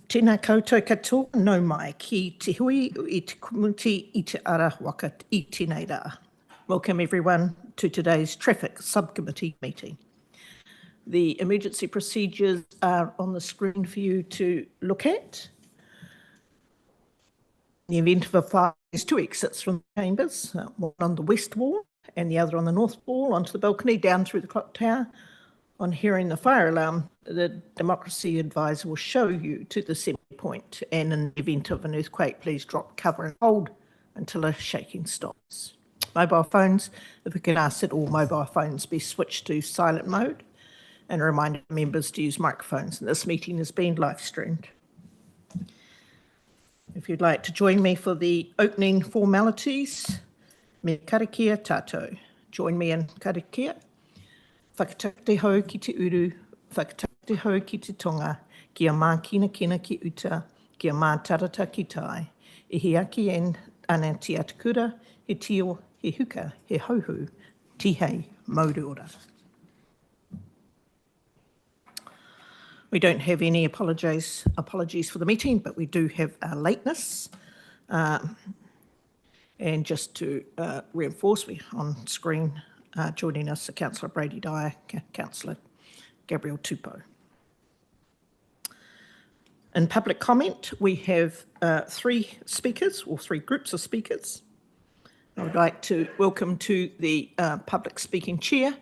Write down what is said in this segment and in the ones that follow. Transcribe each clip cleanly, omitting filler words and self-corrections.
Tēnā koutou katoa nau mai ki te hui I te community I te ara waka I tēnei rā. Welcome everyone to today's Traffic Subcommittee meeting. The emergency procedures are on the screen for you to look at. In the event of a fire, there's two exits from the chambers, one on the west wall and the other on the north wall, onto the balcony, down through the clock tower. On hearing the fire alarm, the Democracy Advisor will show you to the assembly point, and in the event of an earthquake, please drop cover and hold until a shaking stops. Mobile phones, if we can ask that all mobile phones be switched to silent mode, and a reminder to members to use microphones. And this meeting is being live streamed. If you'd like to join me for the opening formalities, me karakia tātou. Join me in karakia. Whakatau hau ki te uru, whakatau hau ki te tonga, kia mā kina ki uta, kia mā tarata ki tai. E he aki ana te atakura, he tio, he huka, he hauhu, tihei, mauri ora. We don't have any apologies for the meeting, but we do have our lateness. And just to reinforce, we on screen joining us are Councillor Brady Dyer, Councillor Gabriel Tupou. In public comment, we have three speakers, or three groups of speakers. I would like to welcome to the public speaking chair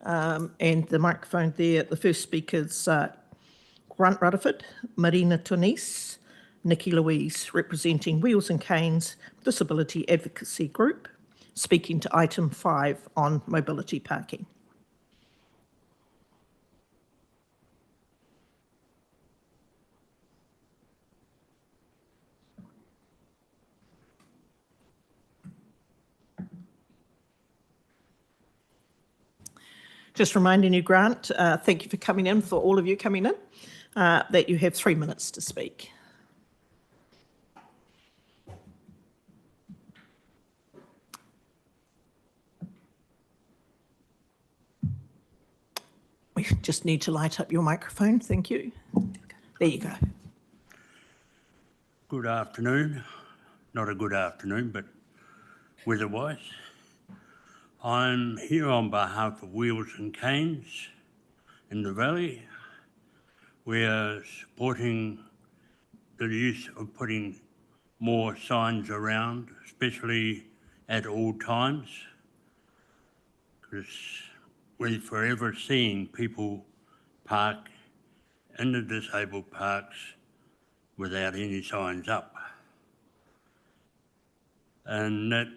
and the microphone there. The first speakers Grant Rutherford, Marina Tonise, Nikki Louise, representing Wheels and Canes Disability Advocacy Group, speaking to item 5 on mobility parking. Just reminding you, Grant, thank you for coming in, for all of you coming in, that you have 3 minutes to speak. We just need to light up your microphone. Thank you. There you go. Good afternoon. Not a good afternoon, but weather-wise. I'm here on behalf of Wheels and Canes in the Valley. We are supporting the use of putting more signs around, especially at all times, because we're forever seeing people park in the disabled parks without any signs up. And that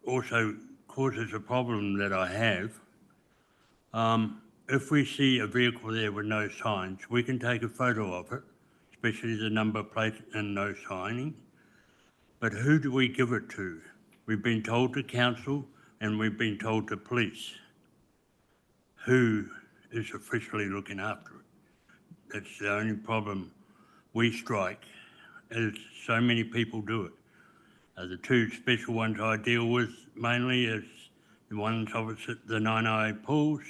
also causes a problem that I have. If we see a vehicle there with no signs, we can take a photo of it, especially the number plate and no signing. But who do we give it to? We've been told to council and we've been told to police. Who is officially looking after it? That's the only problem we strike, is so many people do it. The two special ones I deal with mainly is the ones opposite the Naenae pools,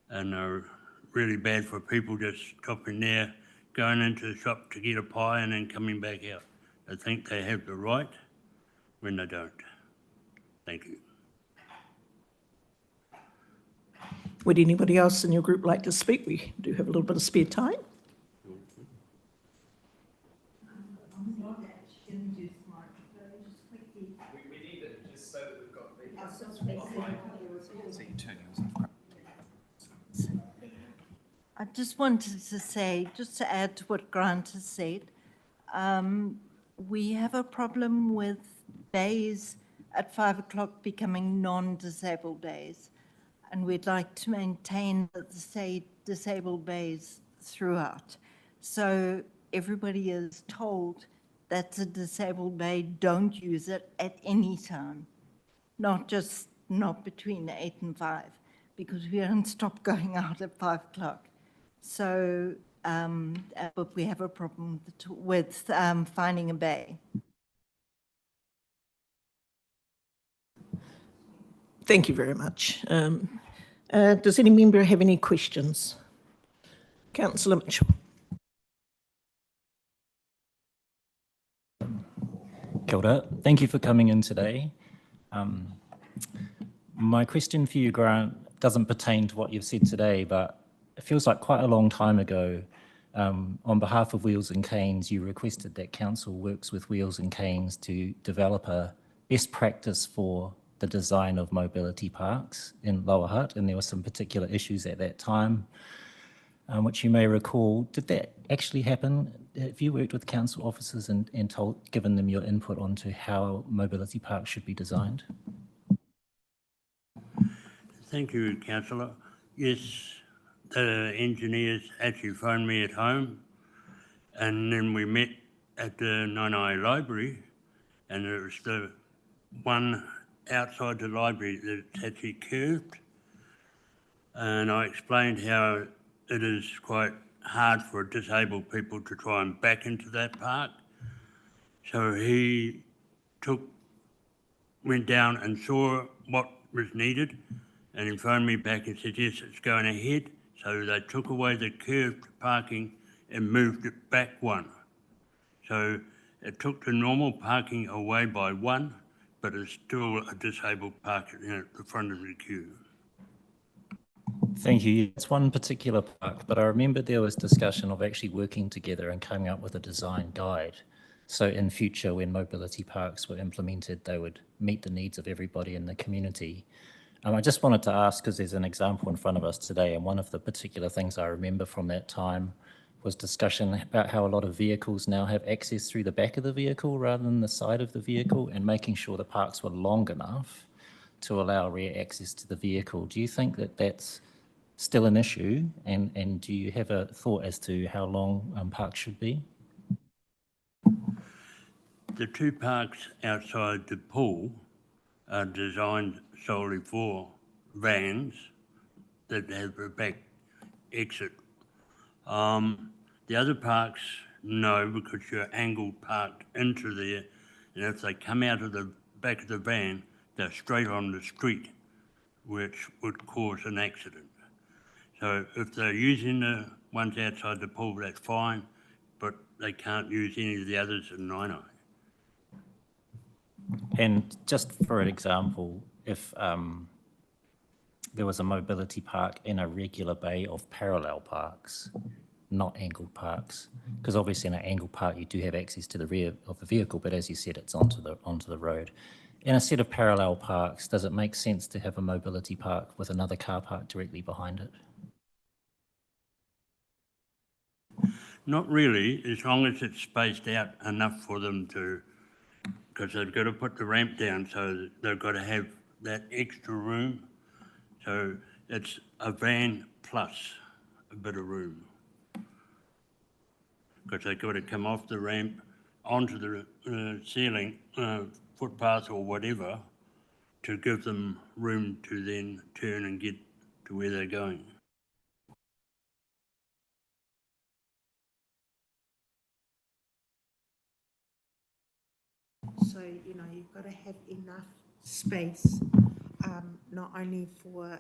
and they're really bad for people just stopping there, going into the shop to get a pie and then coming back out. They think they have the right when they don't. Thank you. Would anybody else in your group like to speak? We do have a little bit of spare time. I just wanted to say, just to add to what Grant has said, we have a problem with days at 5 o'clock becoming non-disabled days. And we'd like to maintain the disabled bays throughout. So everybody is told that's a disabled bay, don't use it at any time, not between 8 and 5, because we don't stop going out at 5 o'clock. So, but we have a problem with finding a bay. Thank you very much. Does any member have any questions? Councillor Mitchell. Kia ora. Thank you for coming in today. My question for you, Grant, doesn't pertain to what you've said today, but it feels like quite a long time ago, on behalf of Wheels and Canes, you requested that council works with Wheels and Canes to develop a best practice for the design of mobility parks in Lower Hutt, and there were some particular issues at that time, which you may recall. Did that actually happen? Have you worked with council officers and given them your input onto how mobility parks should be designed? Thank you, Councillor. Yes, the engineers actually phoned me at home, and then we met at the Naenae library, and it was the one outside the library that's actually curved, and I explained how it is quite hard for disabled people to try and back into that park. So he went down and saw what was needed, and he phoned me back and said, yes, it's going ahead. So they took away the curved parking and moved it back one. So it took the normal parking away by one, but it's still a disabled parking at the front of the queue. Thank you. It's one particular park, but I remember there was discussion of actually working together and coming up with a design guide. So in future, when mobility parks were implemented, they would meet the needs of everybody in the community. I just wanted to ask, because there's an example in front of us today, and one of the particular things I remember from that time was discussion about how a lot of vehicles now have access through the back of the vehicle rather than the side of the vehicle, and making sure the parks were long enough to allow rear access to the vehicle. Do you think that that's still an issue, and do you have a thought as to how long parks should be? The two parks outside the pool are designed solely for vans that have a back exit. The other parks, no, because you're angled parked into there, and if they come out of the back of the van, they're straight on the street, which would cause an accident. So if they're using the ones outside the pool, that's fine, but they can't use any of the others in Naenae. And just for an example, if there was a mobility park in a regular bay of parallel parks, not angled parks, because obviously in an angled park you do have access to the rear of the vehicle, but as you said, it's onto the road. In a set of parallel parks, does it make sense to have a mobility park with another car park directly behind it? Not really, as long as it's spaced out enough for them to, because they've got to put the ramp down, so they've got to have that extra room. So it's a van plus a bit of room, because they've got to come off the ramp onto the ceiling, footpath or whatever, to give them room to then turn and get to where they're going. So, you know, you've got to have enough space, not only for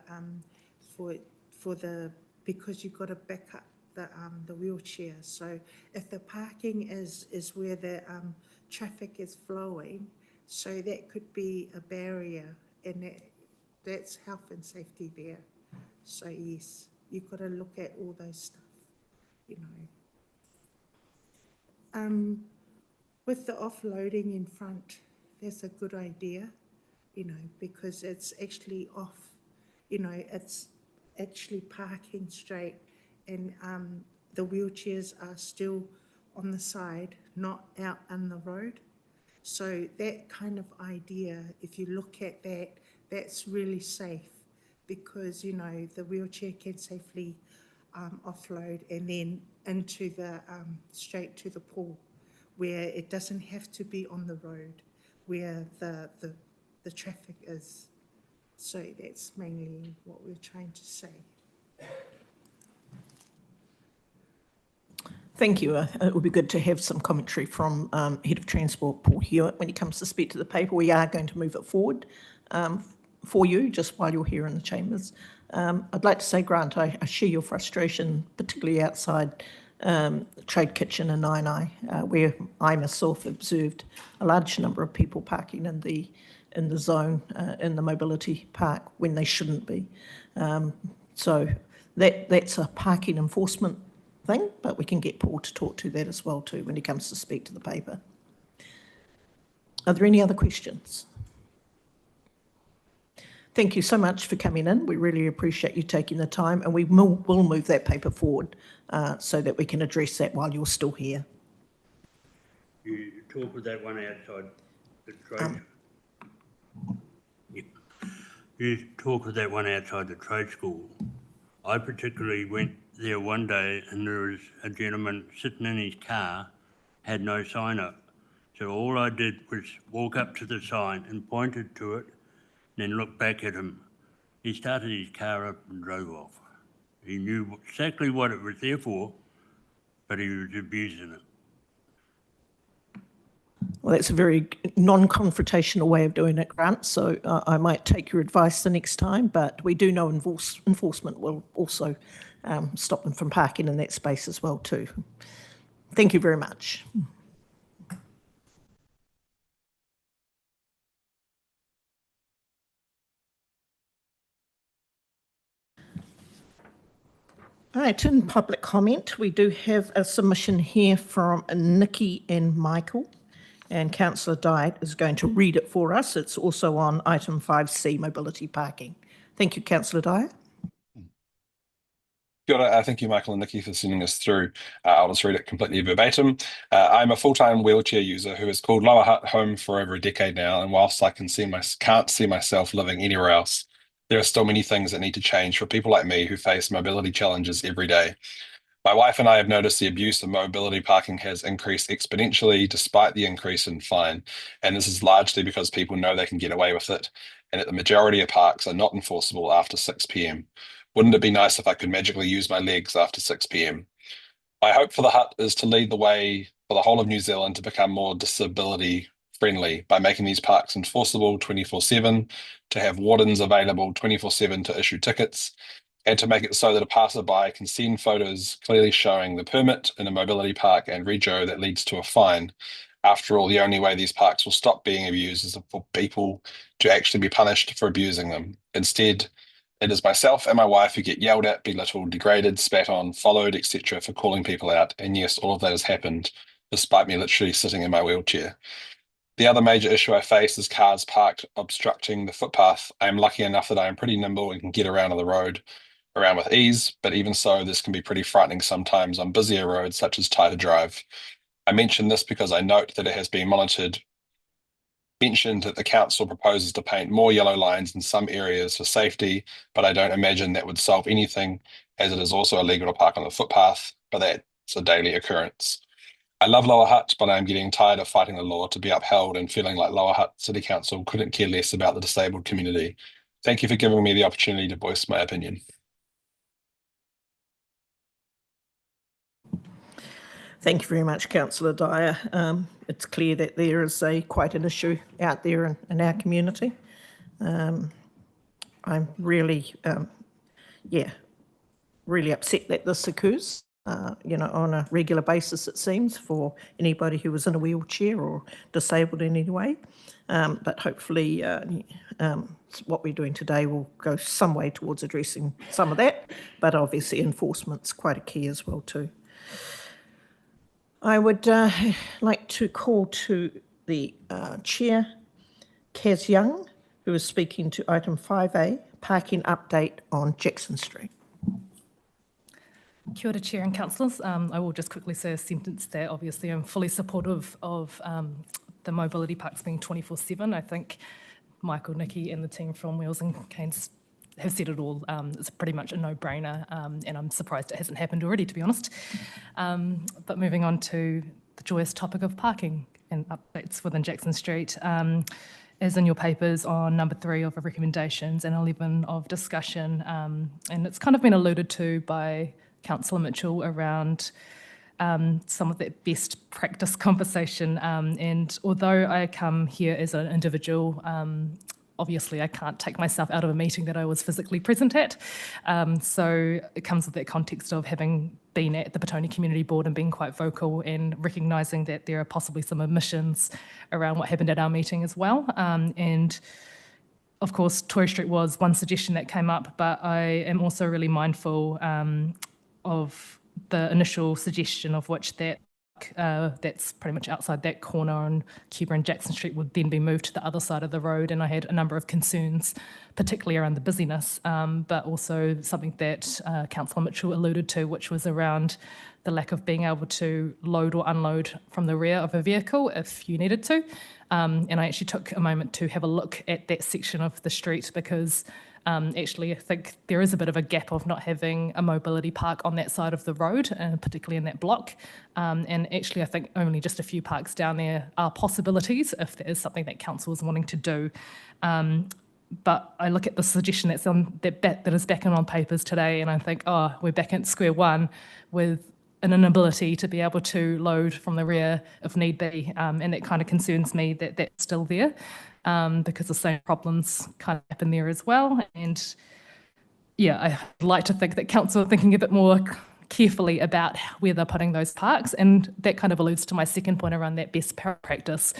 the, because you've got to back up the wheelchair. So if the parking is where the traffic is flowing, so that could be a barrier, and that's health and safety there. So yes, you've got to look at all those stuff, you know. With the offloading in front, that's a good idea, you know, because it's actually off, you know, it's actually parking straight, and the wheelchairs are still on the side, not out on the road. So that kind of idea, if you look at that, that's really safe, because, you know, the wheelchair can safely offload and then into the straight to the pool, where it doesn't have to be on the road where the traffic is. So that's mainly what we're trying to say. Thank you. It would be good to have some commentary from Head of Transport, Paul Hewitt, when he comes to speak to the paper. We are going to move it forward for you, just while you're here in the chambers. I'd like to say, Grant, I share your frustration, particularly outside Trade Kitchen in Naenae, where I myself observed a large number of people parking in the zone in the mobility park when they shouldn't be. So that's a parking enforcement thing, but we can get Paul to talk to that as well too when he comes to speak to the paper. Are there any other questions? Thank you so much for coming in. We really appreciate you taking the time, and we will move that paper forward so that we can address that while you're still here. You talk with that one outside the trade. You talk with that one outside the trade school. I particularly went there one day and there was a gentleman sitting in his car, had no sign up. So all I did was walk up to the sign and pointed to it, then looked back at him. He started his car up and drove off. He knew exactly what it was there for, but he was abusing it. Well, that's a very non-confrontational way of doing it, Grant, so I might take your advice the next time, but we do know enforcement will also stop them from parking in that space as well too. Thank you very much. All right, in public comment, we do have a submission here from Nikki and Michael, and Councillor Dyatt is going to read it for us. It's also on item 5C, mobility parking. Thank you, Councillor Dyatt. Kia ora, thank you, Michael and Nikki, for sending us through. I'll just read it completely verbatim. I'm a full-time wheelchair user who has called Lower Hutt home for over a decade now, and whilst I can't see myself living anywhere else, there are still many things that need to change for people like me who face mobility challenges every day. My wife and I have noticed the abuse of mobility parking has increased exponentially despite the increase in fine, and this is largely because people know they can get away with it, and that the majority of parks are not enforceable after 6 p.m. Wouldn't it be nice if I could magically use my legs after 6 p.m? My hope for the Hutt is to lead the way for the whole of New Zealand to become more disability friendly by making these parks enforceable 24/7, to have wardens available 24/7 to issue tickets, and to make it so that a passerby can send photos clearly showing the permit in a mobility park and rego that leads to a fine. After all, the only way these parks will stop being abused is for people to actually be punished for abusing them. Instead, it is myself and my wife who get yelled at, belittled, degraded, spat on, followed, etc. for calling people out. And yes, all of that has happened, despite me literally sitting in my wheelchair. The other major issue I face is cars parked obstructing the footpath. I am lucky enough that I am pretty nimble and can get around on the road around with ease, but even so, this can be pretty frightening sometimes on busier roads such as Taita Drive. I mention this because I note that it has been mentioned that the council proposes to paint more yellow lines in some areas for safety, but I don't imagine that would solve anything, as it is also illegal to park on the footpath, but that's a daily occurrence. I love Lower Hutt, but I'm getting tired of fighting the law to be upheld and feeling like Lower Hutt City Council couldn't care less about the disabled community. Thank you for giving me the opportunity to voice my opinion. Thank you very much, Councillor Dyer. It's clear that there is quite an issue out there in our community. I'm really, really upset that this occurs, on a regular basis, it seems, for anybody who is in a wheelchair or disabled in any way. But hopefully what we're doing today will go some way towards addressing some of that, but obviously enforcement's quite a key as well too. I would like to call to the Chair, Kaz Young, who is speaking to item 5A, parking update on Jackson Street. Kia ora, Chair and Councillors. I will just quickly say a sentence there. Obviously, I'm fully supportive of the mobility parks being 24/7. I think Michael, Nikki and the team from Wheels and Canes have said it all. It's pretty much a no-brainer, and I'm surprised it hasn't happened already, to be honest. But moving on to the joyous topic of parking and updates within Jackson Street, as in your papers on number 3 of recommendations and 11 of discussion, and it's kind of been alluded to by Councillor Mitchell around some of that best practice conversation. And although I come here as an individual obviously I can't take myself out of a meeting that I was physically present at. So it comes with that context of having been at the Petone Community Board and being quite vocal and recognising that there are possibly some omissions around what happened at our meeting as well. And of course, Tory Street was one suggestion that came up, but I am also really mindful of the initial suggestion of which that's pretty much outside that corner on Cuba and Jackson Street would then be moved to the other side of the road. And I had a number of concerns, particularly around the busyness, but also something that Councillor Mitchell alluded to, which was around the lack of being able to load or unload from the rear of a vehicle if you needed to. And I actually took a moment to have a look at that section of the street because actually I think there is a bit of a gap of not having a mobility park on that side of the road, particularly in that block. And actually I think only just a few parks down there are possibilities if there is something that council is wanting to do. But I look at the suggestion that's on that is back in on papers today, and I think, oh, we're back at square one with an inability to be able to load from the rear if need be, and it kind of concerns me that that's still there, because the same problems kind of happen there as well. And yeah, I'd like to think that council are thinking a bit more carefully about where they're putting those parks, and that kind of alludes to my second point around that best practice.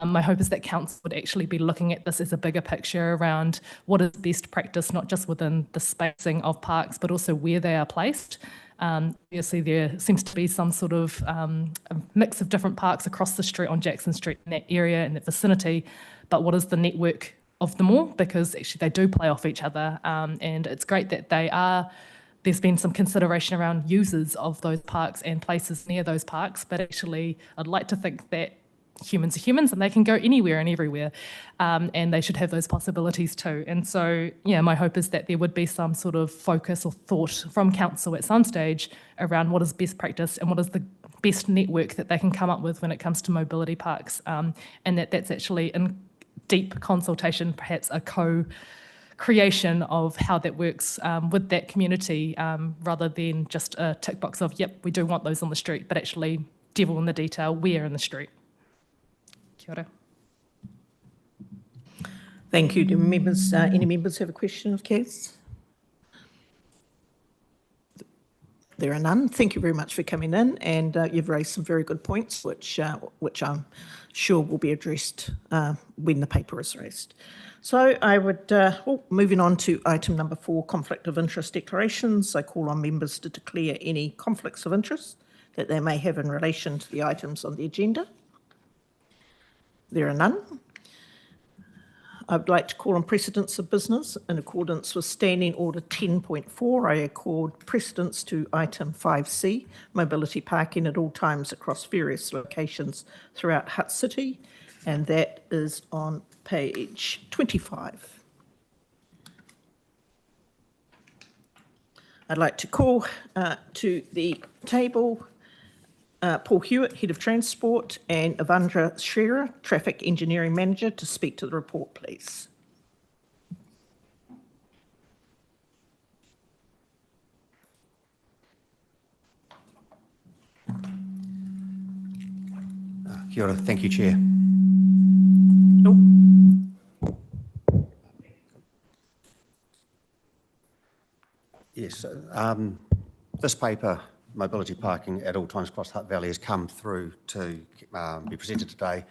My hope is that council would actually be looking at this as a bigger picture around what is best practice, not just within the spacing of parks, but also where they are placed. Obviously, there seems to be some sort of a mix of different parks across the street on Jackson Street in that area, in that vicinity, but what is the network of them all? Because actually they do play off each other, and it's great that there's been some consideration around users of those parks and places near those parks, but actually I'd like to think that humans are humans and they can go anywhere and everywhere, and they should have those possibilities too. And so, yeah, my hope is that there would be some sort of focus or thought from council at some stage around what is best practice and what is the best network that they can come up with when it comes to mobility parks, and that's actually in deep consultation, perhaps a co-creation of how that works with that community, rather than just a tick box of, yep, we do want those on the street, but actually devil in the detail, where in the street. Kia ora. Thank you. Do members, any members have a question of Kaz? There are none. Thank you very much for coming in, and you've raised some very good points, which I'm sure will be addressed when the paper is raised. So I would, moving on to item number 4, conflict of interest declarations. I call on members to declare any conflicts of interest that they may have in relation to the items on the agenda. There are none. I'd like to call on precedence of business. In accordance with Standing Order 10.4, I accord precedence to item 5C, mobility parking at all times across various locations throughout Hutt City, and that is on page 25. I'd like to call to the table Paul Hewitt, Head of Transport, and Avandra Shearer, Traffic Engineering Manager, to speak to the report, please. Kia ora. Thank you, Chair. Yes, this paper, Mobility Parking at All Times Across Hutt Valley, has come through to be presented today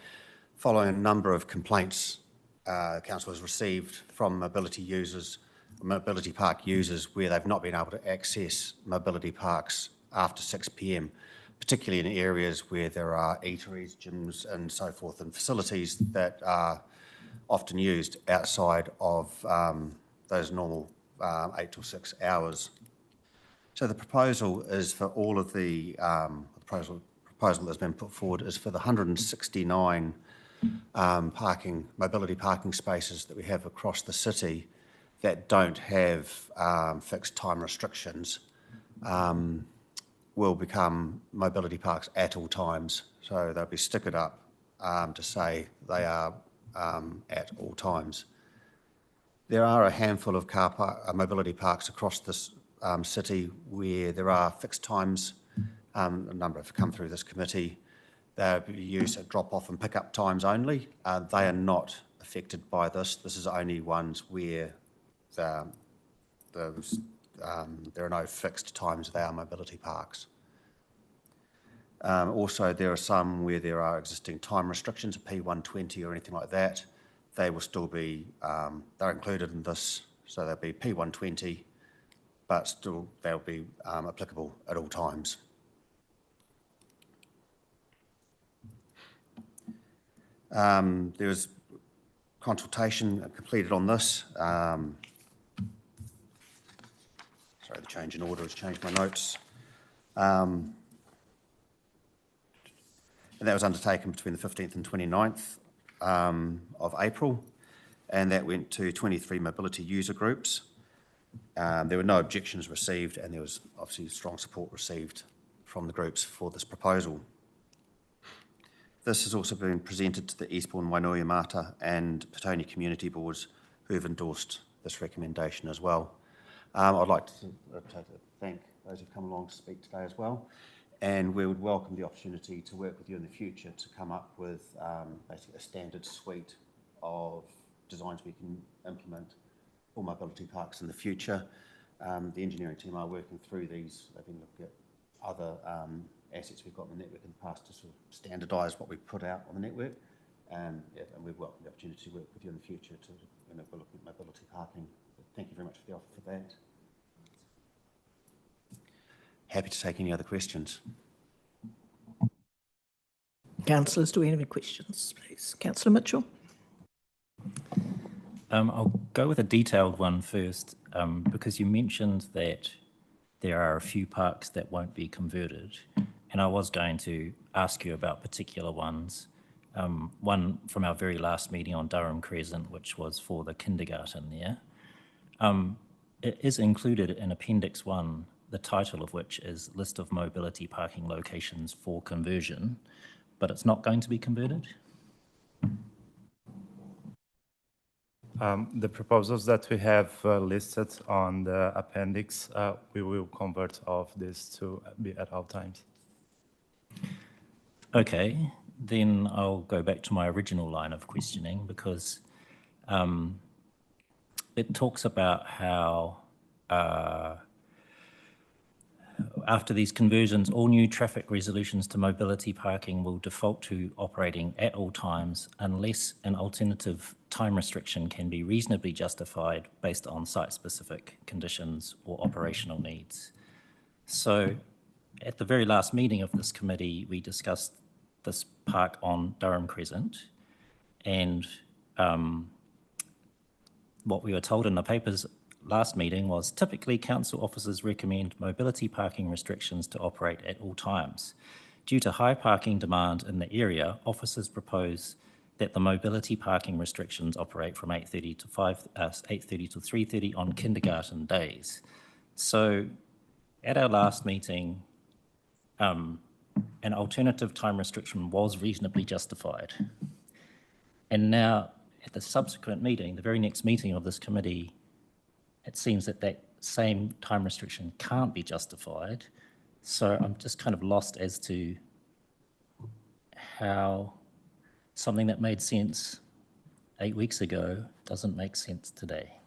following a number of complaints Council has received from mobility park users where they've not been able to access mobility parks after 6 p.m, particularly in areas where there are eateries, gyms and so forth, and facilities that are often used outside of those normal 8 till 6 hours. So the proposal is for all of the proposal that's been put forward is for the 169 mobility parking spaces that we have across the city that don't have fixed time restrictions will become mobility parks at all times. So they'll be stickered up to say they are at all times. There are a handful of mobility parks across this city where there are fixed times. A number have come through this committee. They'll be used at drop-off and pick-up times only. They are not affected by this. This is only ones where there are no fixed times of our mobility parks. Also, there are some where there are existing time restrictions, a P120 or anything like that. They will still be, they're included in this, so they'll be P120, but still they'll be applicable at all times. There was consultation completed on this. Sorry, the change in order has changed my notes. And that was undertaken between the 15th and 29th of April, and that went to 23 mobility user groups. There were no objections received, and there was obviously strong support received from the groups for this proposal. This has also been presented to the Eastbourne, Wainui-Mata and Petone community boards who have endorsed this recommendation as well. I'd like to thank those who've come along to speak today as well, and we would welcome the opportunity to work with you in the future to come up with basically a standard suite of designs we can implement for mobility parks in the future. The engineering team are working through these. They've been looking at other assets we've got in the network in the past to sort of standardise what we put out on the network. And we welcome the opportunity to work with you in the future to look at mobility parking. But thank you very much for the offer for that. Happy to take any other questions. Councillors, do we have any questions, please? Councillor Mitchell. I'll go with a detailed one first, because you mentioned that there are a few parks that won't be converted, and I was going to ask you about particular ones. One from our very last meeting on Durham Crescent, which was for the kindergarten there. It is included in Appendix 1, the title of which is List of Mobility Parking Locations for Conversion, but it's not going to be converted? The proposals that we have listed on the appendix, we will convert all of this to be at all times. Okay, then I'll go back to my original line of questioning, because it talks about how after these conversions, all new traffic resolutions to mobility parking will default to operating at all times unless an alternative time restriction can be reasonably justified based on site-specific conditions or operational needs. So at the very last meeting of this committee, we discussed this park on Durham Crescent, and what we were told in the papers last meeting was typically council officers recommend mobility parking restrictions to operate at all times. Due to high parking demand in the area, officers propose that the mobility parking restrictions operate from 8:30 to 8:30 to 3:30 on kindergarten days. So at our last meeting, an alternative time restriction was reasonably justified. And now at the subsequent meeting, the very next meeting of this committee, it seems that that same time restriction can't be justified. So I'm just kind of lost as to how something that made sense 8 weeks ago doesn't make sense today.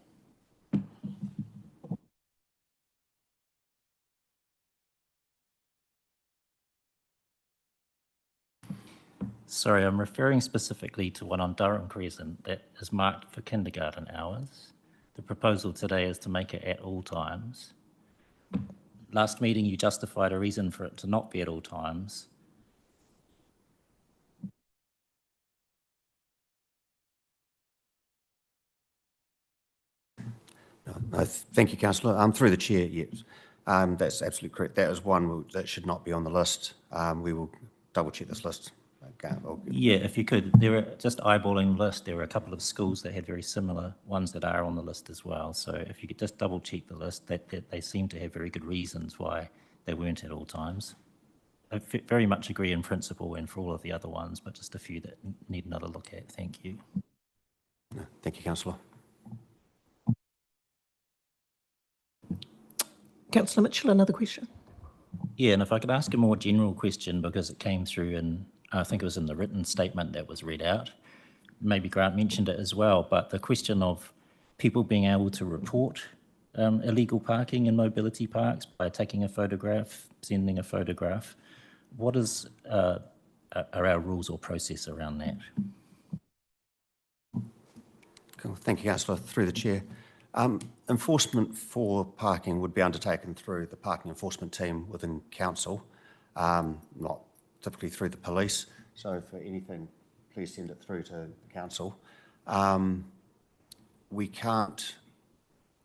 Sorry, I'm referring specifically to one on Durham Crescent that is marked for kindergarten hours. The proposal today is to make it at all times. Last meeting, you justified a reason for it to not be at all times. No, thank you, Councillor. Through the chair, yes, that's absolutely correct. That is one that should not be on the list. We will double check this list. Yeah, if you could. There were, just eyeballing the list, there were a couple of schools that had very similar ones that are on the list as well. So if you could just double check the list, that they seem to have very good reasons why they weren't at all times. I very much agree in principle and for all of the other ones, but just a few that need another look at. Thank you. Thank you, Councillor. Councillor Mitchell, another question? Yeah, and if I could ask a more general question, because it came through in, I think it was in the written statement that was read out. maybe Grant mentioned it as well, but the question of people being able to report illegal parking in mobility parks by taking a photograph, sending a photograph. What are our rules or process around that? Cool. Thank you, Councillor. Through the chair. Enforcement for parking would be undertaken through the parking enforcement team within council, not typically through the police. So for anything, please send it through to the council. We can't,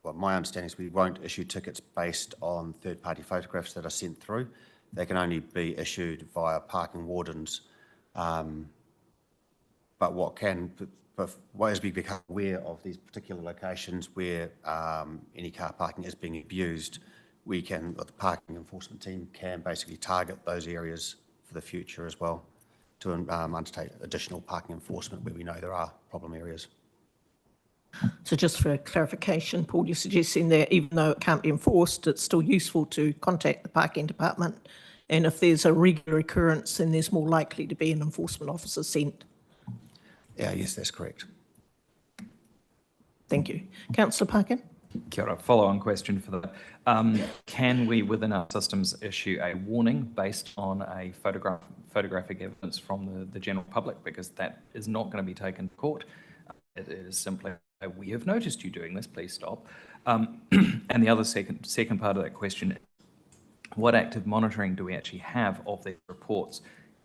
well, my understanding is we won't issue tickets based on third-party photographs that are sent through. They can only be issued via parking wardens. But as we become aware of these particular locations where any car parking is being abused, the parking enforcement team can basically target those areas for the future as well to undertake additional parking enforcement where we know there are problem areas. So just for clarification, Paul, you're suggesting that even though it can't be enforced, it's still useful to contact the parking department, and if there's a regular occurrence, then there's more likely to be an enforcement officer sent. Yeah, yes, that's correct. Thank you. Councillor Parkin? Kia ora. Follow-on question for that. Can we, within our systems, issue a warning based on a photographic evidence from the general public? Because that is not going to be taken to court. It is simply, we have noticed you doing this, please stop. And the other second part of that question, what active monitoring do we actually have of these reports?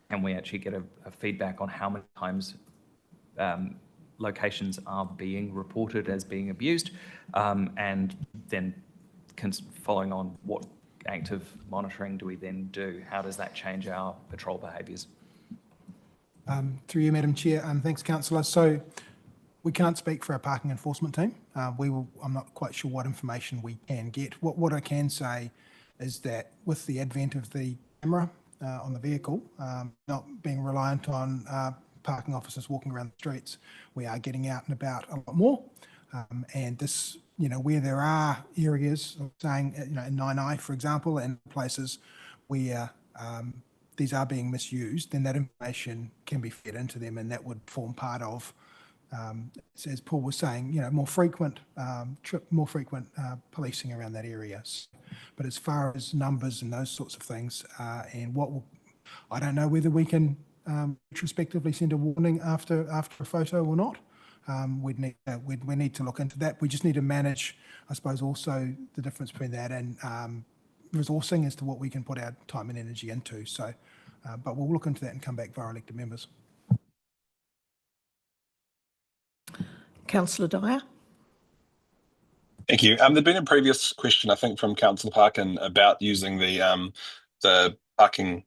Can we actually get a feedback on how many times locations are being reported as being abused? And then following on, what active monitoring do we then do? How does that change our patrol behaviours? Through you, Madam Chair. Thanks, Councillor. So we can't speak for our parking enforcement team. I'm not quite sure what information we can get. What I can say is that with the advent of the camera on the vehicle, not being reliant on parking officers walking around the streets, we are getting out and about a lot more. And this, where there are areas, saying, in Naenae, for example, and places where these are being misused, then that information can be fed into them, and that would form part of, as Paul was saying, more frequent policing around that area. But as far as numbers and those sorts of things, I don't know whether we can retrospectively send a warning after a photo or not. We need to look into that. We just need to manage, I suppose, also the difference between that and resourcing as to what we can put our time and energy into. So, but we'll look into that and come back via elected members. Councillor Dyer? Thank you. There'd been a previous question, I think, from Councillor Parkin about using the parking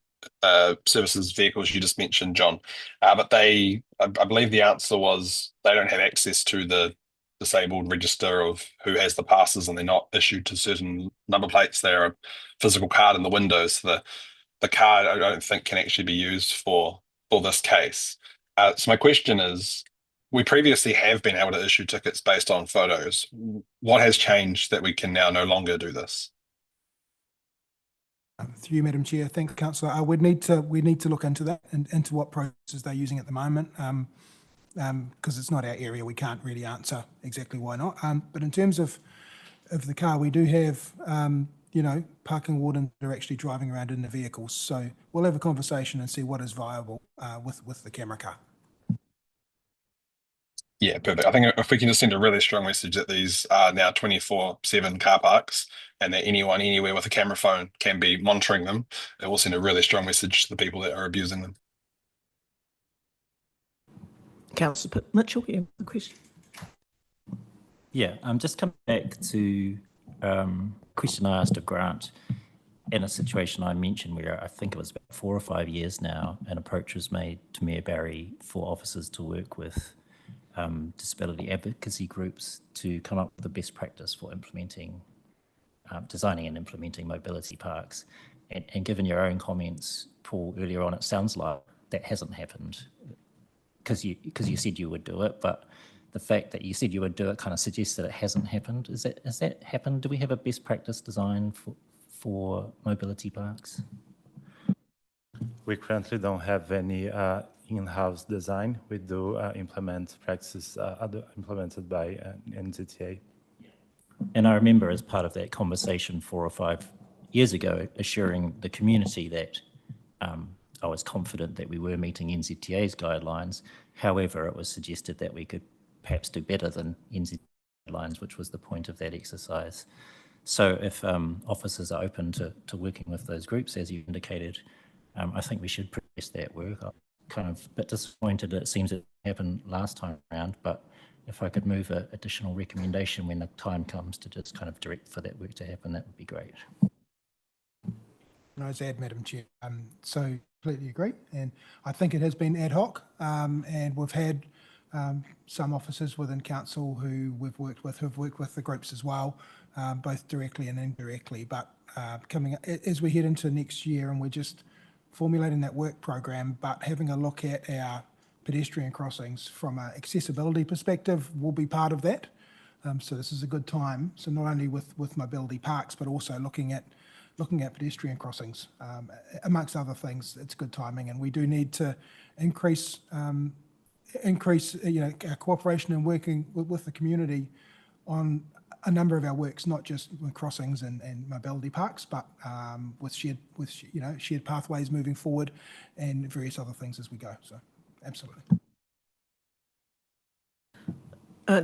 services vehicles you just mentioned, John. But I believe the answer was they don't have access to the disabled register of who has the passes, and they're not issued to certain number plates. They're a physical card in the windows. So the card, I don't think, can actually be used for this case. So my question is, we previously have been able to issue tickets based on photos. What has changed that we can now no longer do this? Through you, Madam Chair. Thank you, Councillor. We need to look into that and into what processes they're using at the moment, because it's not our area. We can't really answer exactly why not. But in terms of the car, we do have parking wardens that are actually driving around in the vehicles. So we'll have a conversation and see what is viable with the camera car. Yeah, perfect. I think if we can just send a really strong message that these are now 24/7 car parks and that anyone anywhere with a camera phone can be monitoring them, it will send a really strong message to the people that are abusing them. Councillor Mitchell, you have a question? Yeah, I'm just coming back to a question I asked of Grant in a situation I mentioned where I think it was about 4 or 5 years now, an approach was made to Mayor Barry for officers to work with disability advocacy groups to come up with the best practice for implementing, designing and implementing mobility parks. And given your own comments, Paul, earlier on, it sounds like that hasn't happened because you said you would do it, but the fact that you said you would do it kind of suggests that it hasn't happened. Has that happened? Do we have a best practice design for mobility parks? We currently don't have any in-house design. We do implement practices implemented by NZTA. And I remember as part of that conversation 4 or 5 years ago, assuring the community that I was confident that we were meeting NZTA's guidelines. However, it was suggested that we could perhaps do better than NZTA guidelines, which was the point of that exercise. So if officers are open to working with those groups, as you indicated, I think we should progress that work. I'm kind of a bit disappointed it seems it happened last time around, but if I could move an additional recommendation when the time comes to just kind of direct for that work to happen, that would be great. Can I just add, Madam Chair? So completely agree, and I think it has been ad hoc, and we've had some officers within council who we've worked with, who've worked with the groups as well, both directly and indirectly. But coming up, as we head into next year, and we're just formulating that work program, but having a look at our pedestrian crossings from an accessibility perspective will be part of that. So this is a good time. So not only with mobility parks, but also looking at pedestrian crossings, amongst other things. It's good timing, and we do need to increase our cooperation and working with the community on a number of our works, not just with crossings and mobility parks, but with shared pathways moving forward and various other things as we go. So absolutely.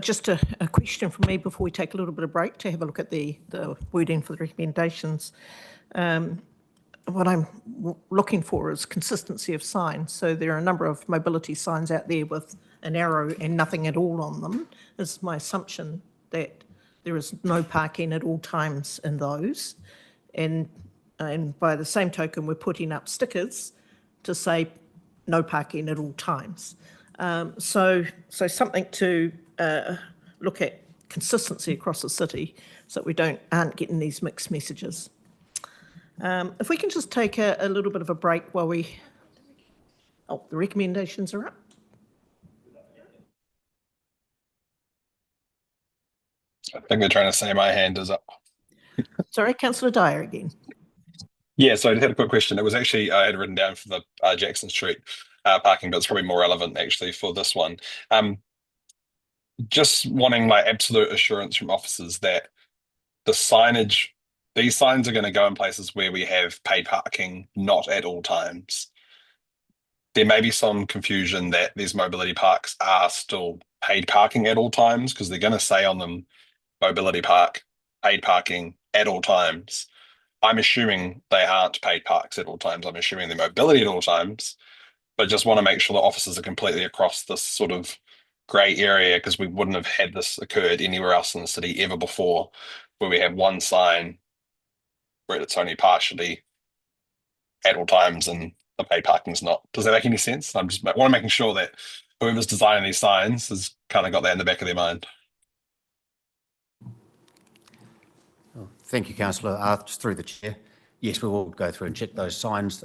Just a question from me before we take a little bit of break to have a look at the wording for the recommendations. What I'm looking for is consistency of signs. So there are a number of mobility signs out there with an arrow and nothing at all on them. It's my assumption that there is no parking at all times in those. And by the same token, we're putting up stickers to say no parking at all times. So something to look at consistency across the city so that we aren't getting these mixed messages. If we can just take a little bit of a break while the recommendations are up. I think they're trying to say my hand is up. Sorry, Councillor Dyer again. Yeah, so I just had a quick question. It was actually, I had written down for the Jackson Street parking, but it's probably more relevant actually for this one. Just wanting like absolute assurance from officers that the signage, these signs are going to go in places where we have paid parking, not at all times. There may be some confusion that these mobility parks are still paid parking at all times because they're going to say on them, mobility park, paid parking at all times. I'm assuming they aren't paid parks at all times. I'm assuming they're mobility at all times, but just want to make sure that officers are completely across this sort of grey area because we wouldn't have had this occurred anywhere else in the city ever before, where we have one sign where it's only partially at all times and the paid parking is not. Does that make any sense? I'm just want to making sure that whoever's designing these signs has kind of got that in the back of their mind. Thank you, Councillor. Just through the chair. Yes, we will go through and check those signs.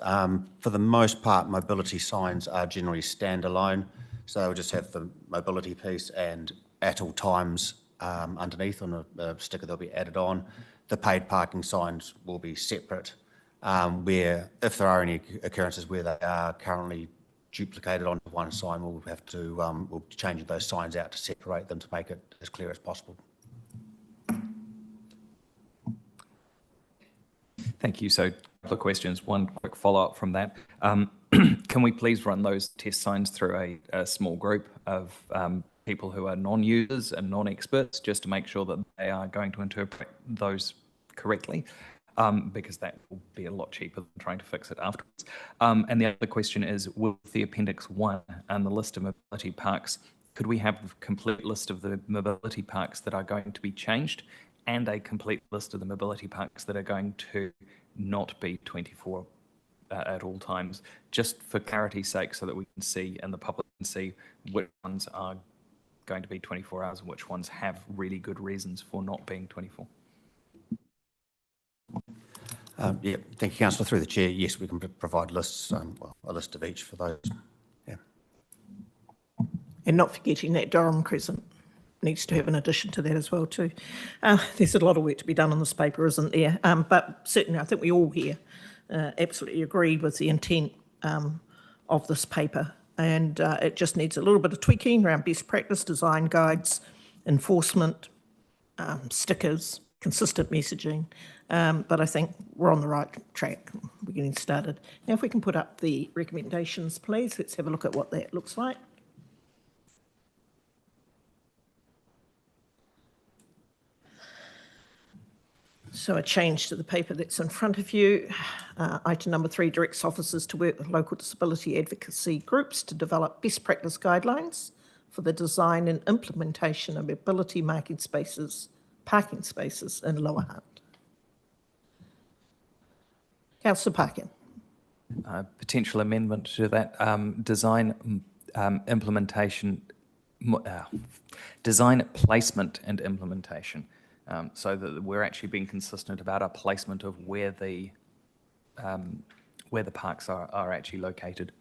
For the most part, mobility signs are generally standalone. So they'll just have the mobility piece and at all times underneath on a sticker they'll be added on. The paid parking signs will be separate, where if there are any occurrences where they are currently duplicated onto one sign, we'll have to we'll be changing those signs out to separate them to make it as clear as possible. Thank you. So a couple of questions. One quick follow-up from that. Can we please run those test signs through a small group of people who are non-users and non-experts just to make sure that they are going to interpret those correctly? Because that will be a lot cheaper than trying to fix it afterwards. And the other question is, with the Appendix 1 and the list of mobility parks, could we have the complete list of the mobility parks that are going to be changed and a complete list of the mobility parks that are going to not be 24 at all times, just for clarity's sake, so that we can see and the public can see which ones are going to be 24 hours and which ones have really good reasons for not being 24. Yeah, thank you, Councillor. Through the chair, yes, we can provide lists, well, a list of each for those. Yeah. And not forgetting that Durham Crescent needs to have an addition to that as well too. There's a lot of work to be done on this paper, isn't there? But certainly I think we all here absolutely agree with the intent of this paper. and it just needs a little bit of tweaking around best practice, design guides, enforcement, stickers, consistent messaging. But I think we're on the right track. We're getting started. Now, if we can put up the recommendations, please, let's have a look at what that looks like. So a change to the paper that's in front of you. Item number 3 directs officers to work with local disability advocacy groups to develop best practice guidelines for the design and implementation of mobility parking spaces in Lower Hutt. Councillor Parkin. Potential amendment to that design implementation, design placement and implementation, so that we're actually being consistent about our placement of where the parks are actually located.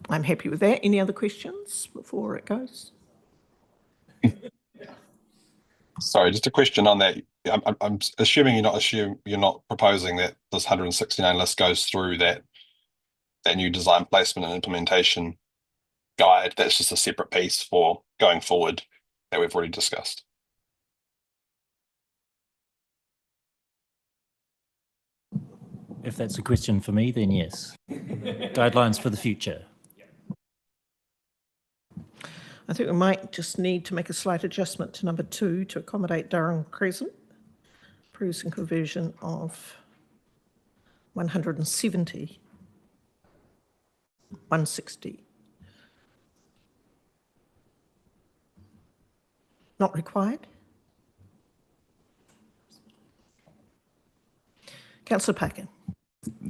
I'm happy with that. Any other questions before it goes? Sorry, just a question on that. I'm assuming you're not proposing that this 169 list goes through that new design placement and implementation guide. That's just a separate piece for going forward that we've already discussed. If that's a question for me, then yes. Guidelines for the future. I think we might just need to make a slight adjustment to number 2 to accommodate Durham Crescent. Approves and conversion of 170, 160. Not required. Councillor Parkin.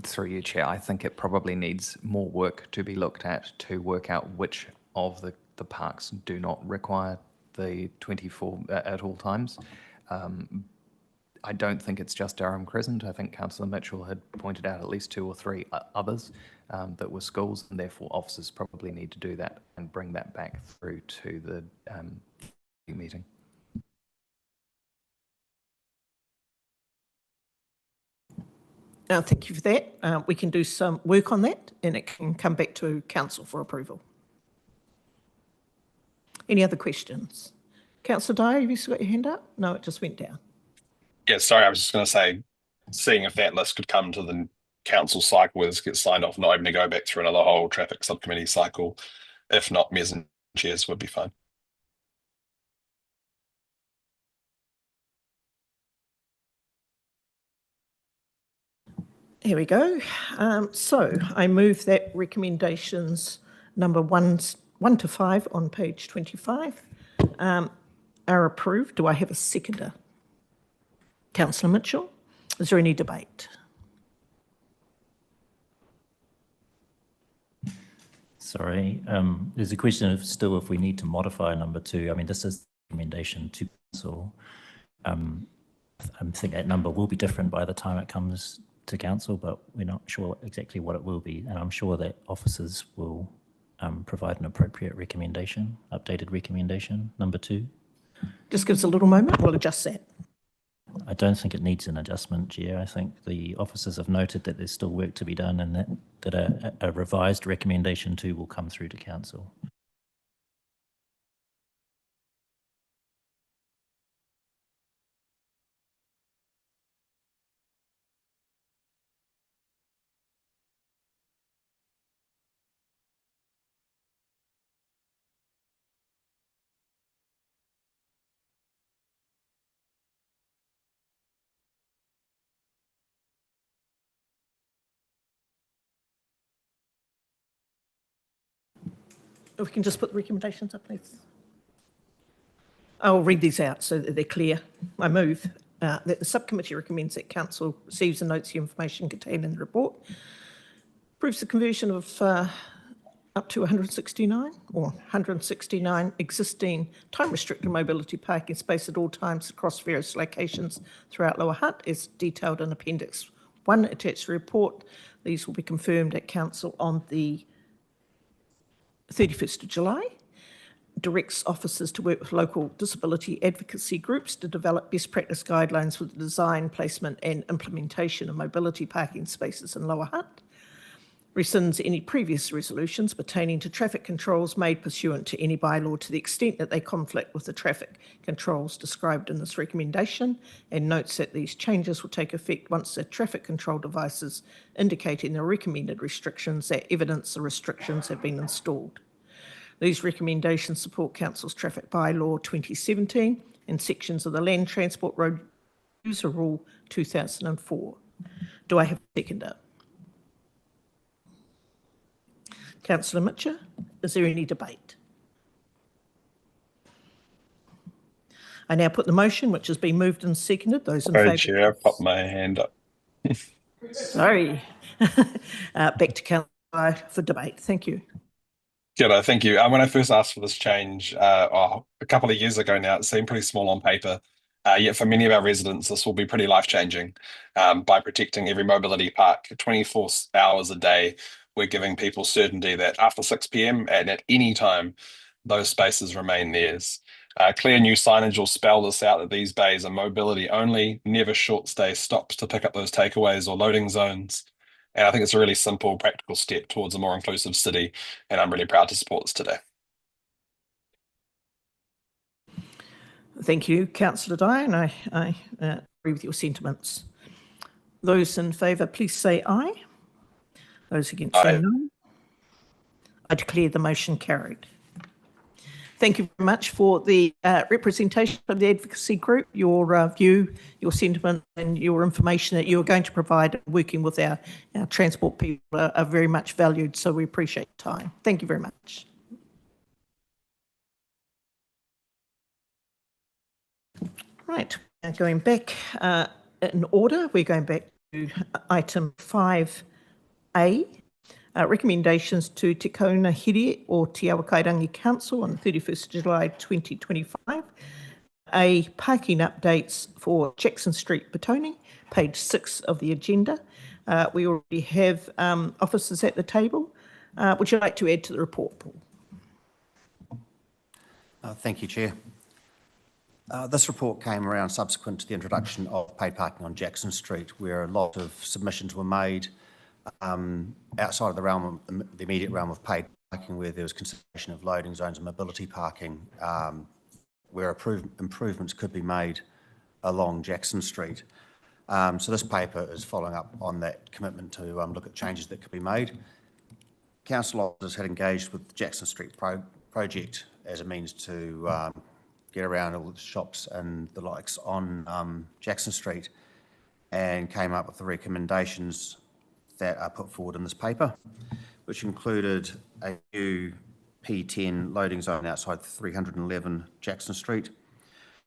Through you, Chair, I think it probably needs more work to be looked at to work out which of the parks do not require the 24 at all times. I don't think it's just Durham Crescent. I think Councillor Mitchell had pointed out at least 2 or 3 others that were schools, and therefore officers probably need to do that and bring that back through to the meeting. Thank you for that. We can do some work on that and it can come back to Council for approval. Any other questions? Councillor Dyer, have you still got your hand up? No, it just went down. Yeah, sorry, I was just going to say, seeing if that list could come to the council cycle where this gets signed off, not having to go back through another whole traffic subcommittee cycle. If not, mayors and chairs would be fine. Here we go. So I move that recommendations number 1 to 5 on page 25 are approved. Do I have a seconder? Councillor Mitchell, is there any debate? Sorry, there's a question of still if we need to modify number 2. I mean, this is a recommendation to council. I think that number will be different by the time it comes to council, but we're not sure exactly what it will be. And I'm sure that officers will provide an appropriate recommendation, updated recommendation, number 2. Just give us a little moment, we'll adjust that. I don't think it needs an adjustment, Chair. I think the officers have noted that there's still work to be done and that a revised recommendation 2 will come through to council. If we can just put the recommendations up, please. I'll read these out so that they're clear. I move that the subcommittee recommends that council receives and notes the information contained in the report, approves the conversion of up to 169 or 169 existing time-restricted mobility parking space at all times across various locations throughout Lower Hutt, as detailed in Appendix 1 attached to the report. These will be confirmed at council on the 31st of July. directs officers to work with local disability advocacy groups to develop best practice guidelines for the design, placement and implementation of mobility parking spaces in Lower Hutt. Rescinds any previous resolutions pertaining to traffic controls made pursuant to any bylaw to the extent that they conflict with the traffic controls described in this recommendation, and notes that these changes will take effect once the traffic control devices indicating the recommended restrictions that evidence the restrictions have been installed. These recommendations support Council's Traffic Bylaw 2017 and sections of the Land Transport Road User Rule 2004. Do I have a seconder? Councillor Mitchell, is there any debate? I now put the motion, which has been moved and seconded. Those in Sorry, favour. Chair, I've popped my hand up. Sorry. Back to Councillor for debate. Thank you. G'day, thank you. When I first asked for this change a couple of years ago now, it seemed pretty small on paper. Yet for many of our residents, this will be pretty life-changing. By protecting every mobility park 24 hours a day, we're giving people certainty that after 6 p.m. and at any time, those spaces remain theirs. Clear new signage will spell this out, that these bays are mobility only, never short stay stops to pick up those takeaways or loading zones. And I think it's a really simple, practical step towards a more inclusive city, and I'm really proud to support this today. Thank you, Councillor Dyer, and I agree with your sentiments. Those in favour, please say aye. Those against say no. I declare the motion carried. Thank you very much for the representation of the advocacy group, your view, your sentiment and your information that you are going to provide working with our transport people are very much valued, so we appreciate your time. Thank you very much. Right, going back in order, we're going back to item 5A. Recommendations to Te Kauna Here or Te Awa Kairangi Council on the 31st of July 2025. Parking updates for Jackson Street, Petone, page 6 of the agenda. We already have officers at the table. Would you like to add to the report, Paul? Thank you, Chair. This report came around subsequent to the introduction of paid parking on Jackson Street, where a lot of submissions were made outside of the immediate realm of paid parking, where there was consideration of loading zones and mobility parking, where improvements could be made along Jackson Street. So this paper is following up on that commitment to look at changes that could be made. Council officers had engaged with the Jackson Street project as a means to get around all the shops and the likes on Jackson Street, and came up with the recommendations that are put forward in this paper, which included a new P10 loading zone outside 311 Jackson Street,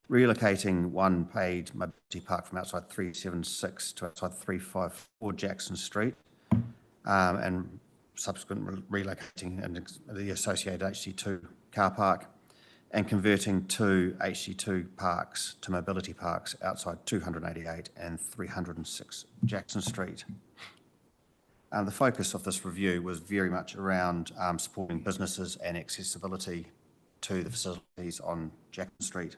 relocating one paid mobility park from outside 376 to outside 354 Jackson Street, and subsequent relocating and the associated HC2 car park, and converting two HC2 parks to mobility parks outside 288 and 306 Jackson Street. The focus of this review was very much around supporting businesses and accessibility to the facilities on Jackson Street.